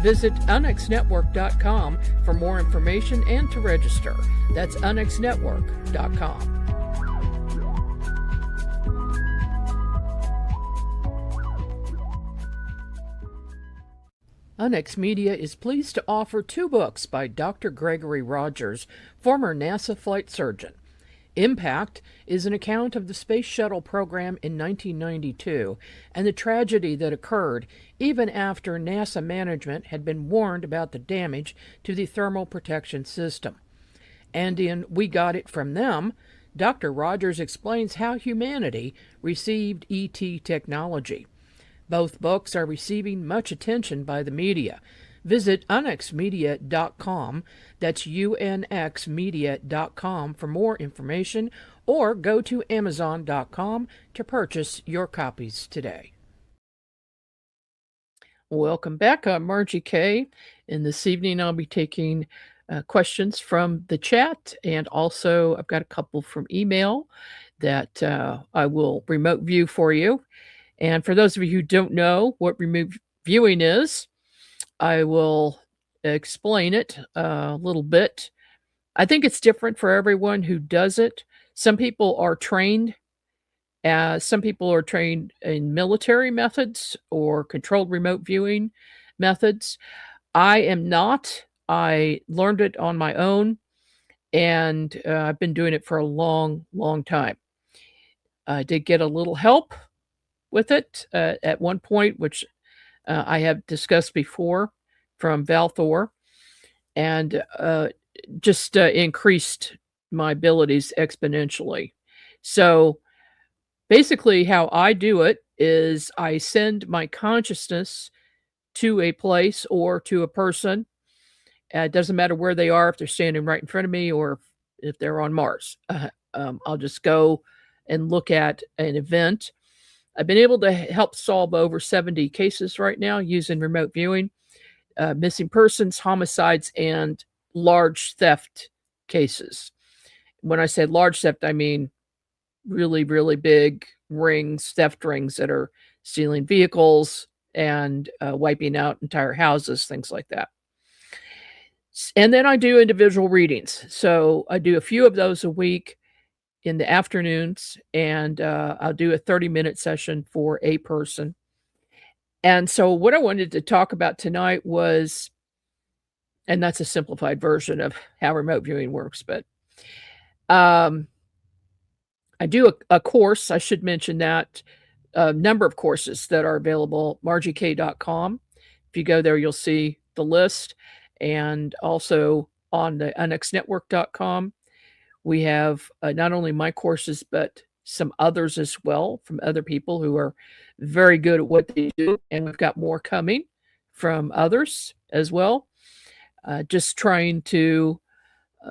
Speaker 2: Visit unxnetwork.com for more information and to register. That's unxnetwork.com. Unx Media is pleased to offer 2 books by Dr. Gregory Rogers, former NASA flight surgeon. Impact is an account of the Space Shuttle program in 1992 and the tragedy that occurred even after NASA management had been warned about the damage to the thermal protection system. And in We Got It From Them, Dr. Rogers explains how humanity received ET technology. Both books are receiving much attention by the media. Visit unxmedia.com, that's unxmedia.com for more information, or go to amazon.com to purchase your copies today. Welcome back. I'm Margie Kay, and this evening I'll be taking questions from the chat, and also I've got a couple from email that I will remote view for you. And for those of you who don't know what remote viewing is, I will explain it a little bit. I think it's different for everyone who does it. Some people are trained in military methods or controlled remote viewing methods. I am not. I learned it on my own, and I've been doing it for a long, long time. I did get a little help with it at one point, which I have discussed before, from Val Thor, and just increased my abilities exponentially. So basically, how I do it is I send my consciousness to a place or to a person. It doesn't matter where they are, if they're standing right in front of me or if they're on Mars. I'll just go and look at an event. I've been able to help solve over 70 cases right now using remote viewing, missing persons, homicides, and large theft cases. When I say large theft, I mean really, really big rings, theft rings that are stealing vehicles and wiping out entire houses, things like that. And then I do individual readings. So I do a few of those a week in the afternoons, and I'll do a 30-minute session for a person. And so what I wanted to talk about tonight was, and that's a simplified version of how remote viewing works, but I do a course. I should mention that a number of courses that are available, margiek.com. If you go there, you'll see the list. And also on the unxnetwork.com, we have not only my courses, but some others as well from other people who are very good at what they do. And we've got more coming from others as well. Just trying to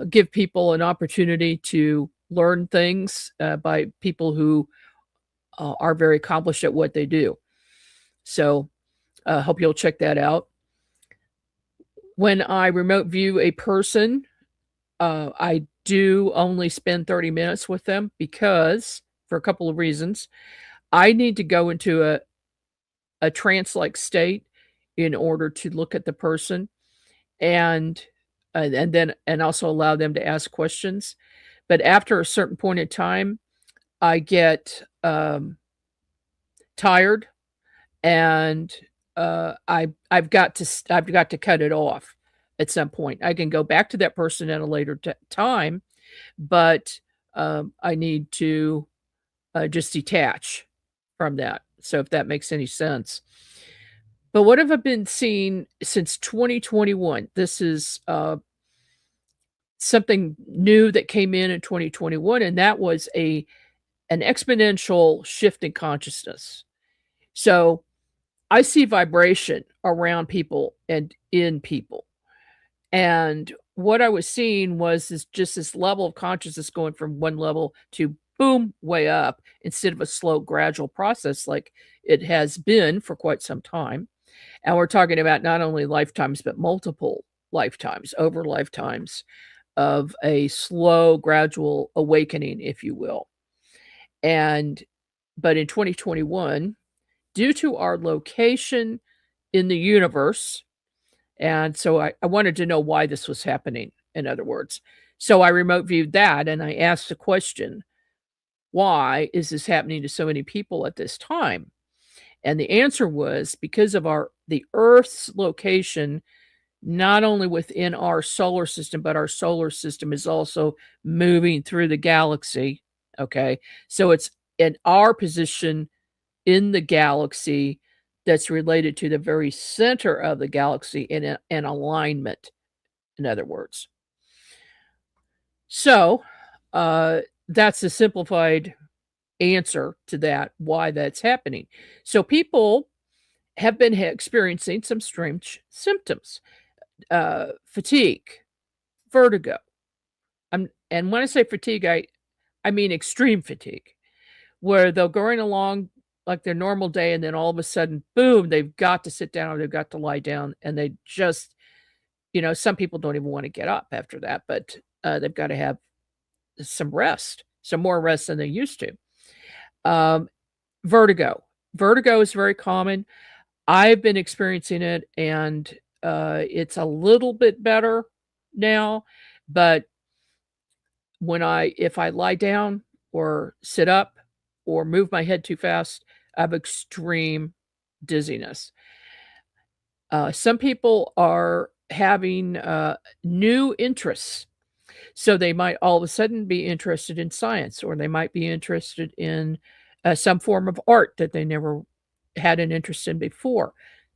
Speaker 2: give people an opportunity to learn things by people who are very accomplished at what they do. So I hope you'll check that out. When I remote view a person, I do only spend 30 minutes with them because, for a couple of reasons, I need to go into a trance-like state in order to look at the person and also allow them to ask questions. But after a certain point in time, I get tired, and I've got to cut it off at some point. I can go back to that person at a later time, but I need to just detach from that. So if that makes any sense. But what have I been seeing since 2021? This is something new that came in 2021, and that was an exponential shift in consciousness. So I see vibration around people and in people. And what I was seeing was this level of consciousness going from one level to boom, way up, instead of a slow, gradual process like it has been for quite some time. And we're talking about not only lifetimes, but multiple lifetimes, over lifetimes of a slow, gradual awakening, if you will. But in 2021, due to our location in the universe, and so I wanted to know why this was happening, in other words. So I remote viewed that, and I asked the question, why is this happening to so many people at this time? And the answer was because of the Earth's location, not only within our solar system, but our solar system is also moving through the galaxy. Okay. So it's in our position in the galaxy that's related to the very center of the galaxy in an alignment, in other words. So that's a simplified answer to that, why that's happening. So people have been experiencing some strange symptoms, fatigue, vertigo. And when I say fatigue, I mean extreme fatigue, where they're going along like their normal day, and then all of a sudden, boom, they've got to sit down or they've got to lie down, and they just, some people don't even want to get up after that, but they've got to have some rest, some more rest than they used to. Vertigo. Vertigo is very common. I've been experiencing it, and it's a little bit better now, but if I lie down or sit up or move my head too fast, I have extreme dizziness. Some people are having new interests. So they might all of a sudden be interested in science, or they might be interested in some form of art that they never had an interest in before.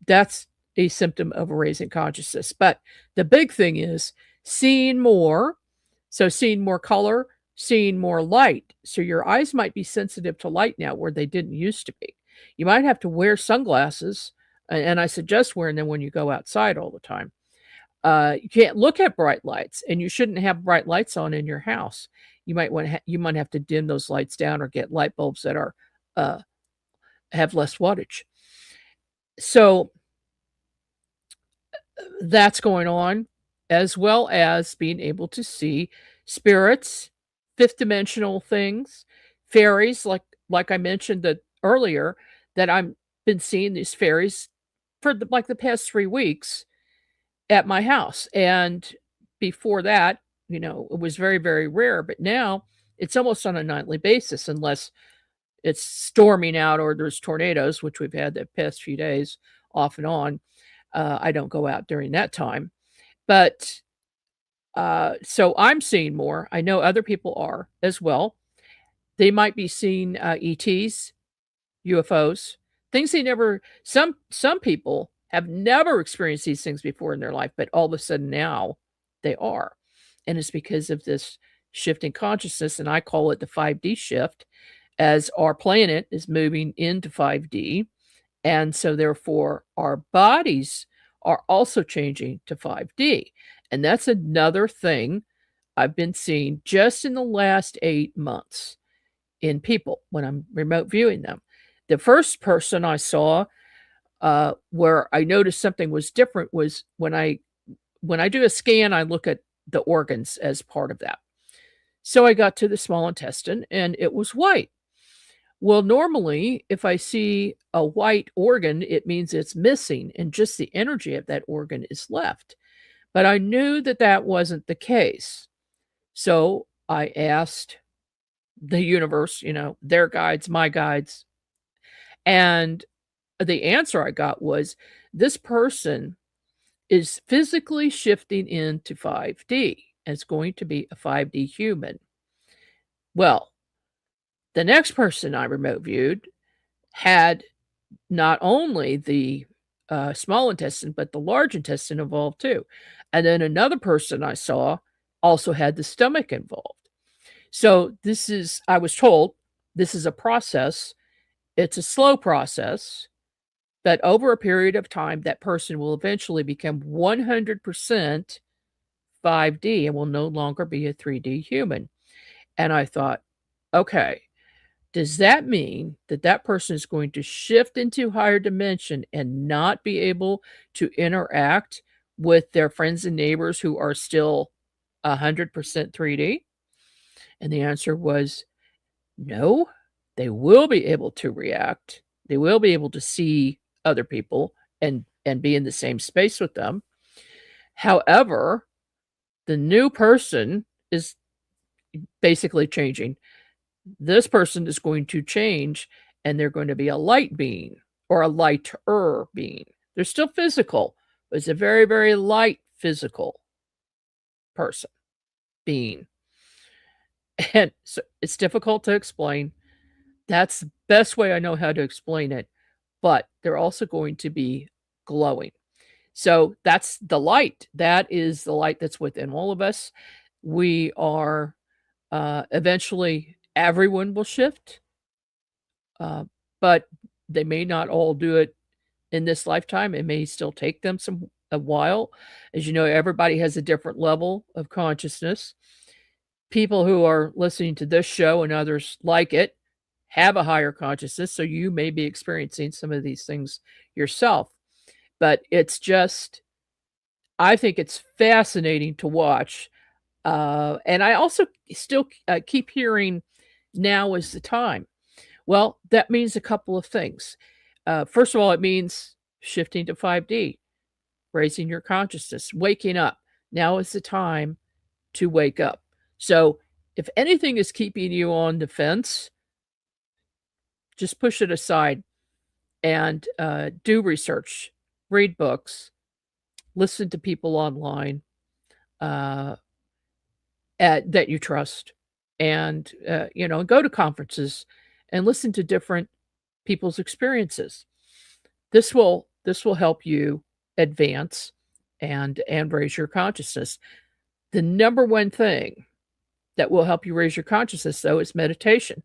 Speaker 2: That's a symptom of a raising consciousness. But the big thing is seeing more. So seeing more color, seeing more light. So your eyes might be sensitive to light now where they didn't used to be. You might have to wear sunglasses, and I suggest wearing them when you go outside all the time. You can't look at bright lights, and you shouldn't have bright lights on in your house. You might have to dim those lights down or get light bulbs that are have less wattage. So that's going on, as well as being able to see spirits, fifth dimensional things, fairies, like I mentioned earlier, that I've been seeing these fairies for the past 3 weeks at my house. And before that, it was very, very rare, but now it's almost on a nightly basis, unless it's storming out or there's tornadoes, which we've had the past few days off and on. I don't go out during that time. But so I'm seeing more. I know other people are as well. They might be seeing ETs, UFOs, things they never. Some people have never experienced these things before in their life, but all of a sudden now they are, and it's because of this shifting consciousness, and I call it the 5D shift, as our planet is moving into 5D, and so therefore our bodies are also changing to 5D. And that's another thing I've been seeing just in the last 8 months in people when I'm remote viewing them. The first person I saw where I noticed something was different was when I do a scan, I look at the organs as part of that. So I got to the small intestine and it was white. Well, normally, if I see a white organ, it means it's missing and just the energy of that organ is left. But I knew that that wasn't the case. So I asked the universe, their guides, my guides. And the answer I got was, this person is physically shifting into 5D. And it's going to be a 5D human. Well, the next person I remote viewed had not only the small intestine, but the large intestine involved too. And then another person I saw also had the stomach involved. So I was told, this is a process. It's a slow process, but over a period of time, that person will eventually become 100% 5D and will no longer be a 3D human. And I thought, okay, does that mean that that person is going to shift into higher dimension and not be able to interact with their friends and neighbors who are still 100% 3D? And the answer was no. They will be able to react. They will be able to see other people and be in the same space with them. However, the new person is basically changing. This person is going to change, and they're going to be a light being or a lighter being. They're still physical, but it's a very, very light physical person, being. And so it's difficult to explain. That's the best way I know how to explain it. But they're also going to be glowing. So that's the light. That is the light that's within all of us. We are eventually, everyone will shift, but they may not all do it in this lifetime. It may still take them a while. As you know, everybody has a different level of consciousness. People who are listening to this show and others like it have a higher consciousness, so you may be experiencing some of these things yourself. But it's just, I think it's fascinating to watch. And I also still keep hearing, now is the time. Well, that means a couple of things. First of all, it means shifting to 5D, raising your consciousness, waking up. Now is the time to wake up. So if anything is keeping you on the fence, just push it aside and do research, read books, listen to people online, that you trust, and go to conferences and listen to different people's experiences. This will help you advance and raise your consciousness. The number one thing that will help you raise your consciousness, though, is meditation.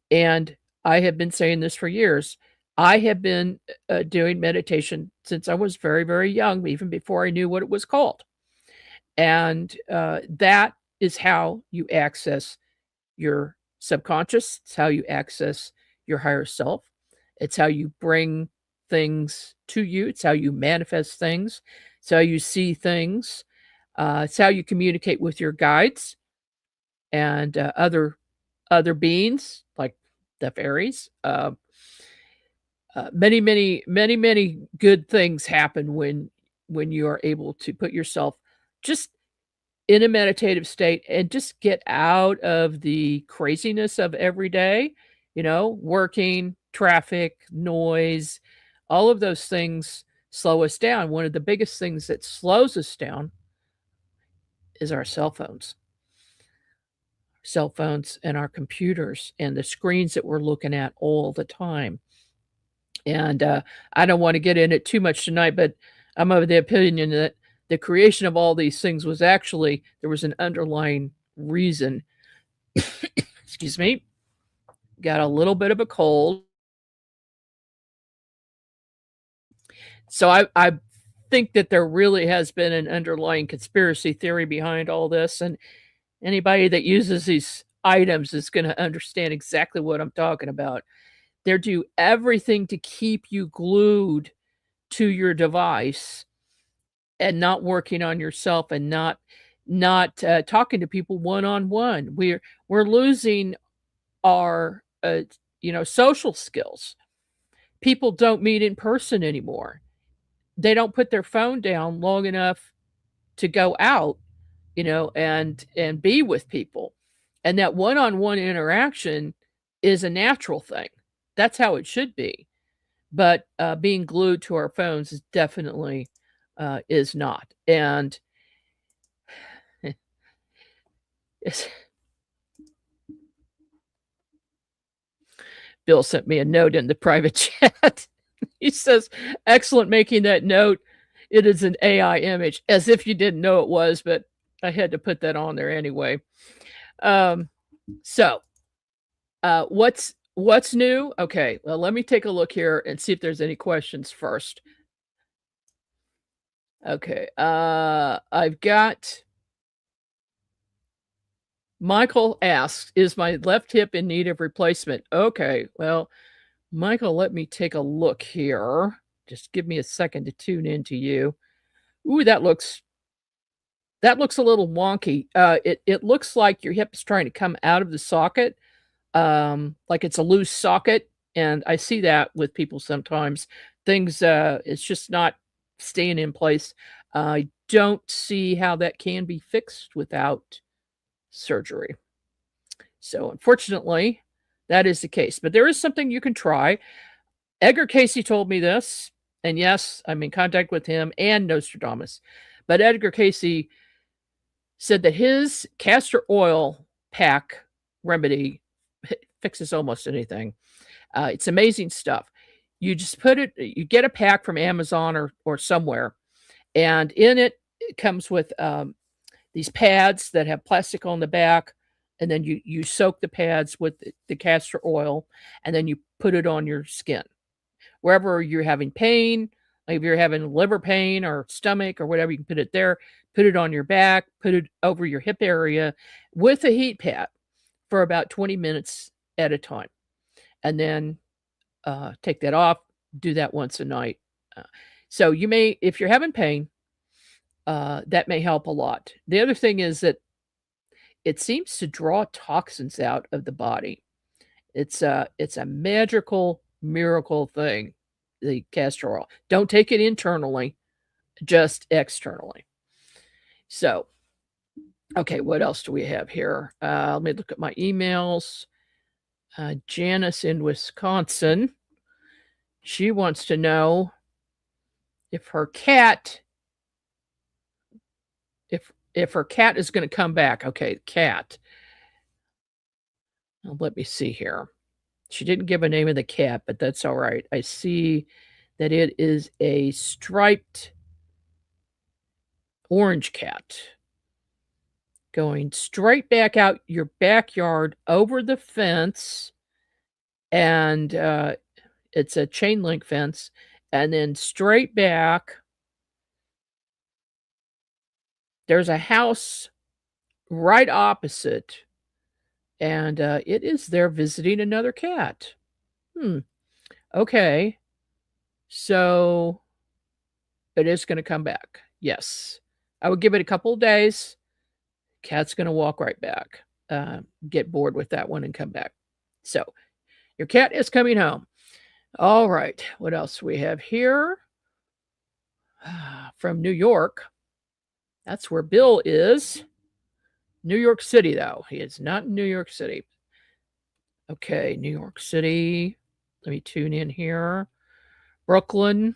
Speaker 2: And I have been saying this for years. I have been doing meditation since I was very, very young, even before I knew what it was called. And that is how you access your subconscious. It's how you access your higher self. It's how you bring things to you. It's how you manifest things. It's how you see things. It's how you communicate with your guides and other beings like the fairies. Many good things happen when you are able to put yourself just in a meditative state and just get out of the craziness of every day, working, traffic, noise, all of those things slow us down. One of the biggest things that slows us down is our cell phones and our computers and the screens that we're looking at all the time. And I don't want to get in it too much tonight, but I'm of the opinion that the creation of all these things was actually, there was an underlying reason. Excuse me. Got a little bit of a cold. So I think that there really has been an underlying conspiracy theory behind all this. And anybody that uses these items is going to understand exactly what I'm talking about. They do everything to keep you glued to your device and not working on yourself and not talking to people one-on-one. We're losing our social skills. People don't meet in person anymore. They don't put their phone down long enough to go out, and be with people. And that one-on-one interaction is a natural thing. That's how it should be. But being glued to our phones is definitely is not. And Bill sent me a note in the private chat. He says, excellent making that note. It is an AI image, as if you didn't know it was, but I had to put that on there anyway. So what's new? Okay, well, let me take a look here and see if there's any questions first. Okay, I've got Michael asks, is my left hip in need of replacement? Okay, well, Michael, let me take a look here. Just give me a second to tune into you. Ooh, that looks a little wonky. It looks like your hip is trying to come out of the socket, like it's a loose socket. And I see that with people sometimes. Things, it's just not staying in place. I don't see how that can be fixed without surgery. So unfortunately, that is the case. But there is something you can try. Edgar Casey told me this. And yes, I'm in contact with him and Nostradamus. But Edgar Casey said that his castor oil pack remedy fixes almost anything. It's amazing stuff. You just you get a pack from Amazon or somewhere, and in it comes with these pads that have plastic on the back, and then you soak the pads with the castor oil, and then you put it on your skin. Wherever you're having pain, like if you're having liver pain or stomach or whatever, you can put it there, put it on your back, put it over your hip area with a heat pad for about 20 minutes at a time. And then take that off, do that once a night. So you may, if you're having pain, that may help a lot. The other thing is that it seems to draw toxins out of the body. It's a magical miracle thing, the castor oil. Don't take it internally, just externally. So, okay, what else do we have here? Let me look at my emails. Janice in Wisconsin. She wants to know if her cat, if her cat is going to come back. Okay, cat. Now, let me see here. She didn't give a name of the cat, but that's all right. I see that it is a striped orange cat going straight back out your backyard over the fence, and it's a chain link fence, and then straight back. There's a house right opposite, and it is there visiting another cat. Okay. So it is going to come back. Yes. I would give it a couple of days. Cat's going to walk right back. Get bored with that one and come back. So your cat is coming home. All right. What else we have here? From New York. That's where Bill is. New York City, though. He is not in New York City. Okay, New York City. Let me tune in here. Brooklyn.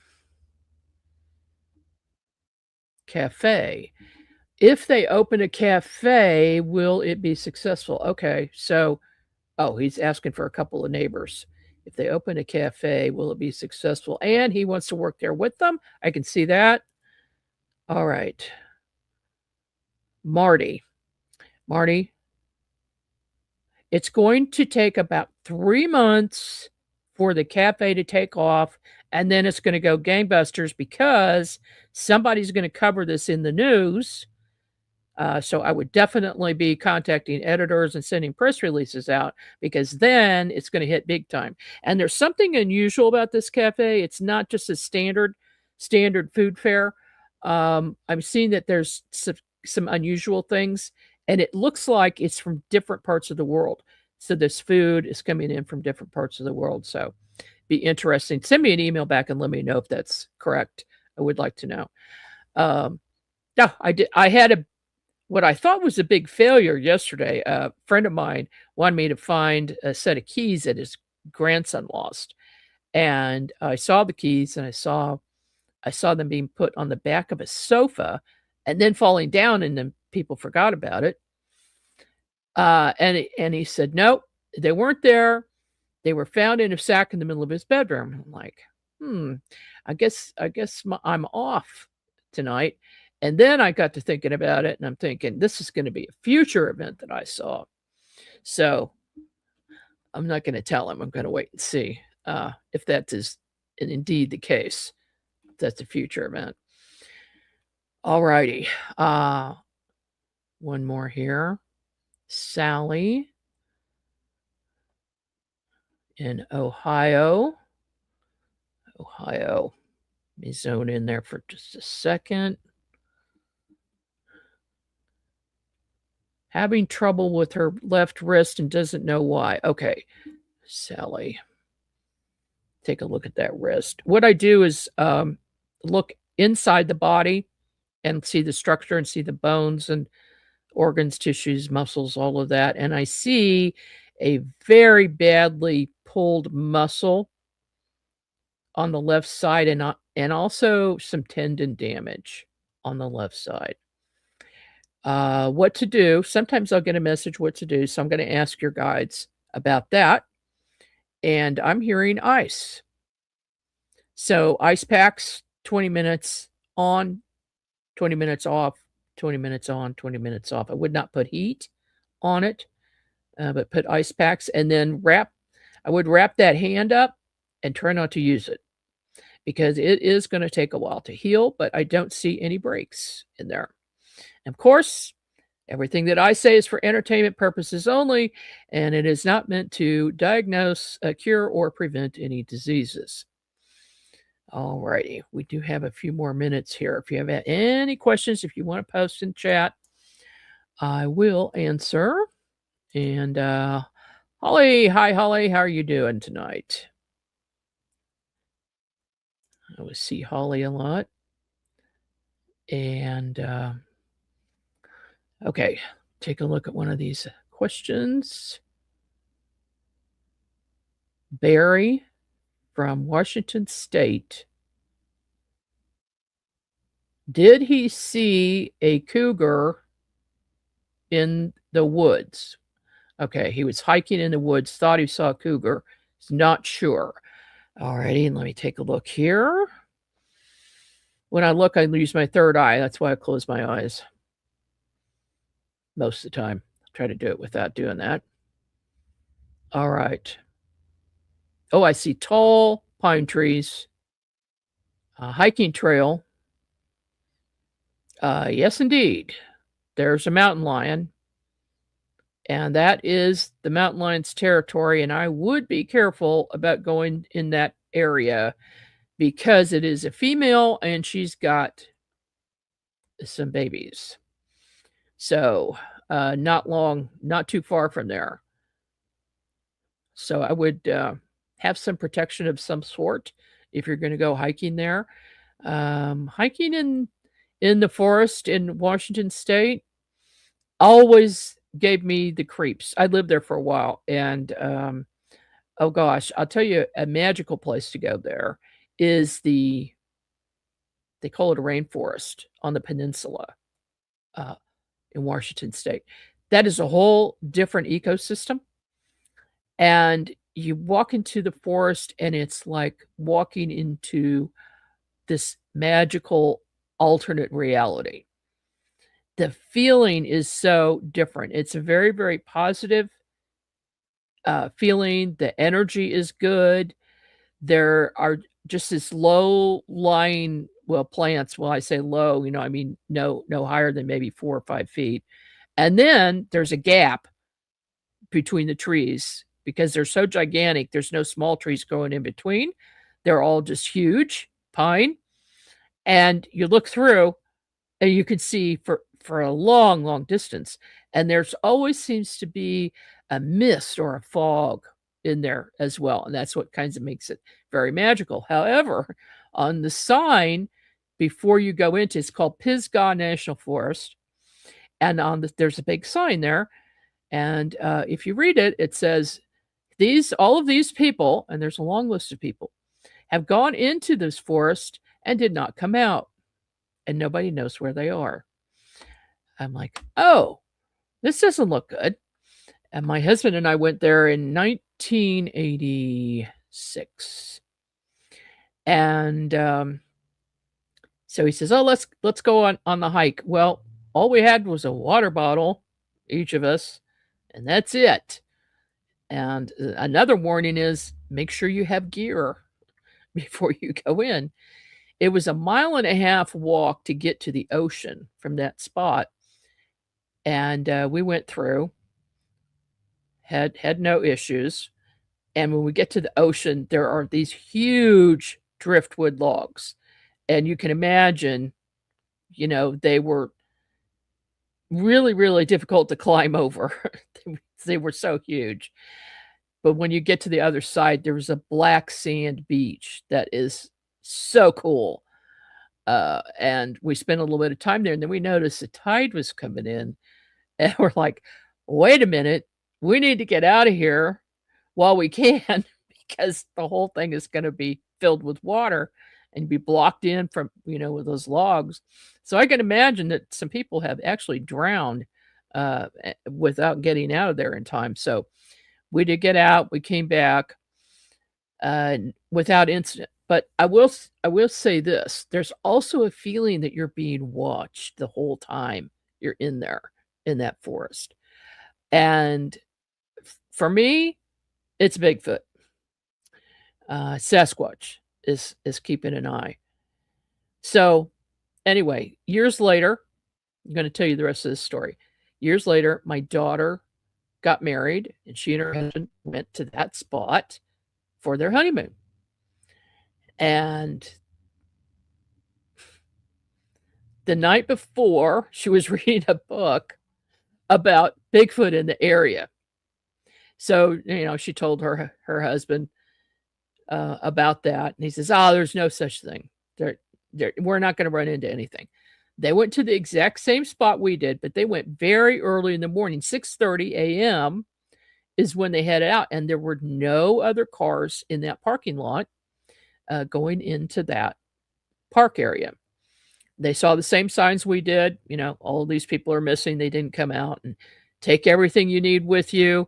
Speaker 2: Cafe. If they open a cafe, will it be successful? Okay, so, he's asking for a couple of neighbors. If they open a cafe, will it be successful? And he wants to work there with them. I can see that. All right. Marty, it's going to take about 3 months for the cafe to take off, and then it's going to go gangbusters because somebody's going to cover this in the news. So I would definitely be contacting editors and sending press releases out, because then it's going to hit big time. And there's something unusual about this cafe. It's not just a standard food fare. I'm seeing that there's some unusual things, and it looks like it's from different parts of the world. So this food is coming in from different parts of the world. So be interesting. Send me an email back and let me know if that's correct. I would like to know. No, I had what I thought was a big failure yesterday. A friend of mine wanted me to find a set of keys that his grandson lost. And I saw the keys, and I saw them being put on the back of a sofa and then falling down, and then people forgot about it. And he said, nope, they weren't there. They were found in a sack in the middle of his bedroom. I'm like, I guess I'm off tonight. And then I got to thinking about it, and I'm thinking, this is going to be a future event that I saw. So I'm not going to tell him. I'm going to wait and see if that is indeed the case. That's a future event. All righty. One more here. Sally in Ohio. Let me zone in there for just a second. Having trouble with her left wrist and doesn't know why. Okay, Sally. Take a look at that wrist. What I do is look inside the body and see the structure and see the bones and organs, tissues, muscles, all of that. And I see a very badly pulled muscle on the left side, and also some tendon damage on the left side. What to do? Sometimes I'll get a message what to do, so I'm going to ask your guides about that. And I'm hearing ice. So ice packs, 20 minutes on, 20 minutes off, 20 minutes on, 20 minutes off. I would not put heat on it, but put ice packs, and then I would wrap that hand up and try not to use it, because it is going to take a while to heal, but I don't see any breaks in there. And of course, everything that I say is for entertainment purposes only, and it is not meant to diagnose, cure, or prevent any diseases. All righty. We do have a few more minutes here. If you have any questions, if you want to post in chat, I will answer. And Holly, hi, Holly. How are you doing tonight? I always see Holly a lot. And okay, take a look at one of these questions. Barry from Washington State. Did he see a cougar in the woods. Okay, he was hiking in the woods, thought he saw a cougar. He's not sure. Alrighty, and let me take a look here. When I look, I use my third eye. That's why I close my eyes most of the time. I try to do it without doing that. All right. Oh, I see tall pine trees, a hiking trail. Yes, indeed. There's a mountain lion, and that is the mountain lion's territory, and I would be careful about going in that area because it is a female and she's got some babies. So not too far from there. So I would have some protection of some sort if you're going to go hiking there. Hiking in the forest in Washington State always gave me the creeps. I lived there for a while, and oh gosh, I'll tell you, a magical place to go there is they call it a rainforest on the peninsula in Washington State. That is a whole different ecosystem. And you walk into the forest, and it's like walking into this magical alternate reality. The feeling is so different. It's a very, very positive feeling. The energy is good. There are just this low-lying, plants. Well, I say low, I mean no higher than maybe 4 or 5 feet. And then there's a gap between the trees because they're so gigantic. There's no small trees growing in between. They're all just huge pine. And you look through and you can see for a long, long distance. And there's always seems to be a mist or a fog in there as well. And that's what kinds of makes it very magical. However, on the sign before you go into, it's called Pisgah National Forest. And there's a big sign there. And if you read it, it says, all of these people, and there's a long list of people, have gone into this forest and did not come out. And nobody knows where they are. I'm like, oh, this doesn't look good. And my husband and I went there in 1986. And so he says, oh, let's go on the hike. Well, all we had was a water bottle, each of us, and that's it. And another warning is make sure you have gear before you go in. It was a 1.5 mile walk to get to the ocean from that spot. And we went through, had no issues. And when we get to the ocean, there are these huge driftwood logs. And you can imagine, they were really, really difficult to climb over. They were so huge. But when you get to the other side, there was a black sand beach that is so cool. And we spent a little bit of time there, and then we noticed the tide was coming in. And we're like, wait a minute, we need to get out of here while we can, because the whole thing is going to be filled with water and be blocked in from, with those logs. So I can imagine that some people have actually drowned without getting out of there in time. So we did get out. We came back without incident. But I will say this. There's also a feeling that you're being watched the whole time you're in there, in that forest. And for me, it's Bigfoot. Sasquatch is keeping an eye. So anyway, years later, I'm going to tell you the rest of this story. Years later, my daughter got married, and she and her husband went to that spot for their honeymoon. And the night before, she was reading a book about Bigfoot in the area. So, she told her husband about that. And he says, there's no such thing. We're not going to run into anything. They went to the exact same spot we did, but they went very early in the morning. 6:30 a.m. is when they headed out. And there were no other cars in that parking lot going into that park area. They saw the same signs we did. All of these people are missing. They didn't come out, and take everything you need with you.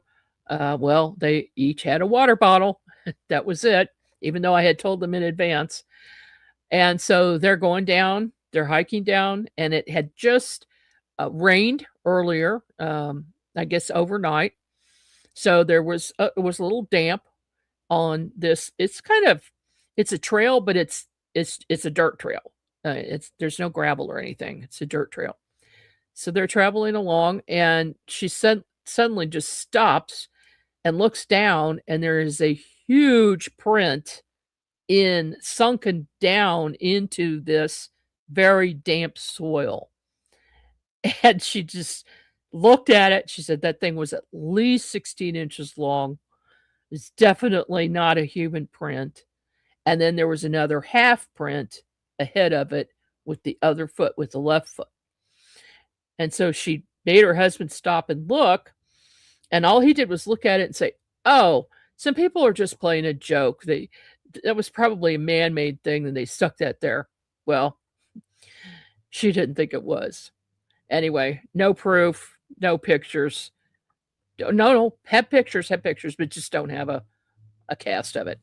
Speaker 2: Well, they each had a water bottle. That was it, even though I had told them in advance. And so they're going down, they're hiking down, and it had just rained earlier, I guess overnight. So it was a little damp on this. It's a trail, but it's a dirt trail. There's no gravel or anything. It's a dirt trail. So they're traveling along, and she suddenly just stops and looks down, and there is a huge print sunken down into this very damp soil. And she just looked at it. She said that thing was at least 16 inches long. It's definitely not a human print. And then there was another half print ahead of it with the other foot, with the left foot. And so she made her husband stop and look. And all he did was look at it and say, "Oh, some people are just playing a joke. That was probably a man-made thing, and they stuck that there." Well, she didn't think it was. Anyway, no proof, no pictures. No, have pictures, but just don't have a cast of it.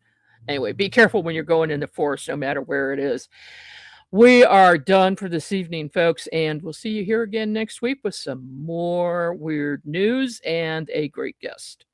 Speaker 2: Anyway, be careful when you're going in the forest, no matter where it is. We are done for this evening, folks, and we'll see you here again next week with some more weird news and a great guest.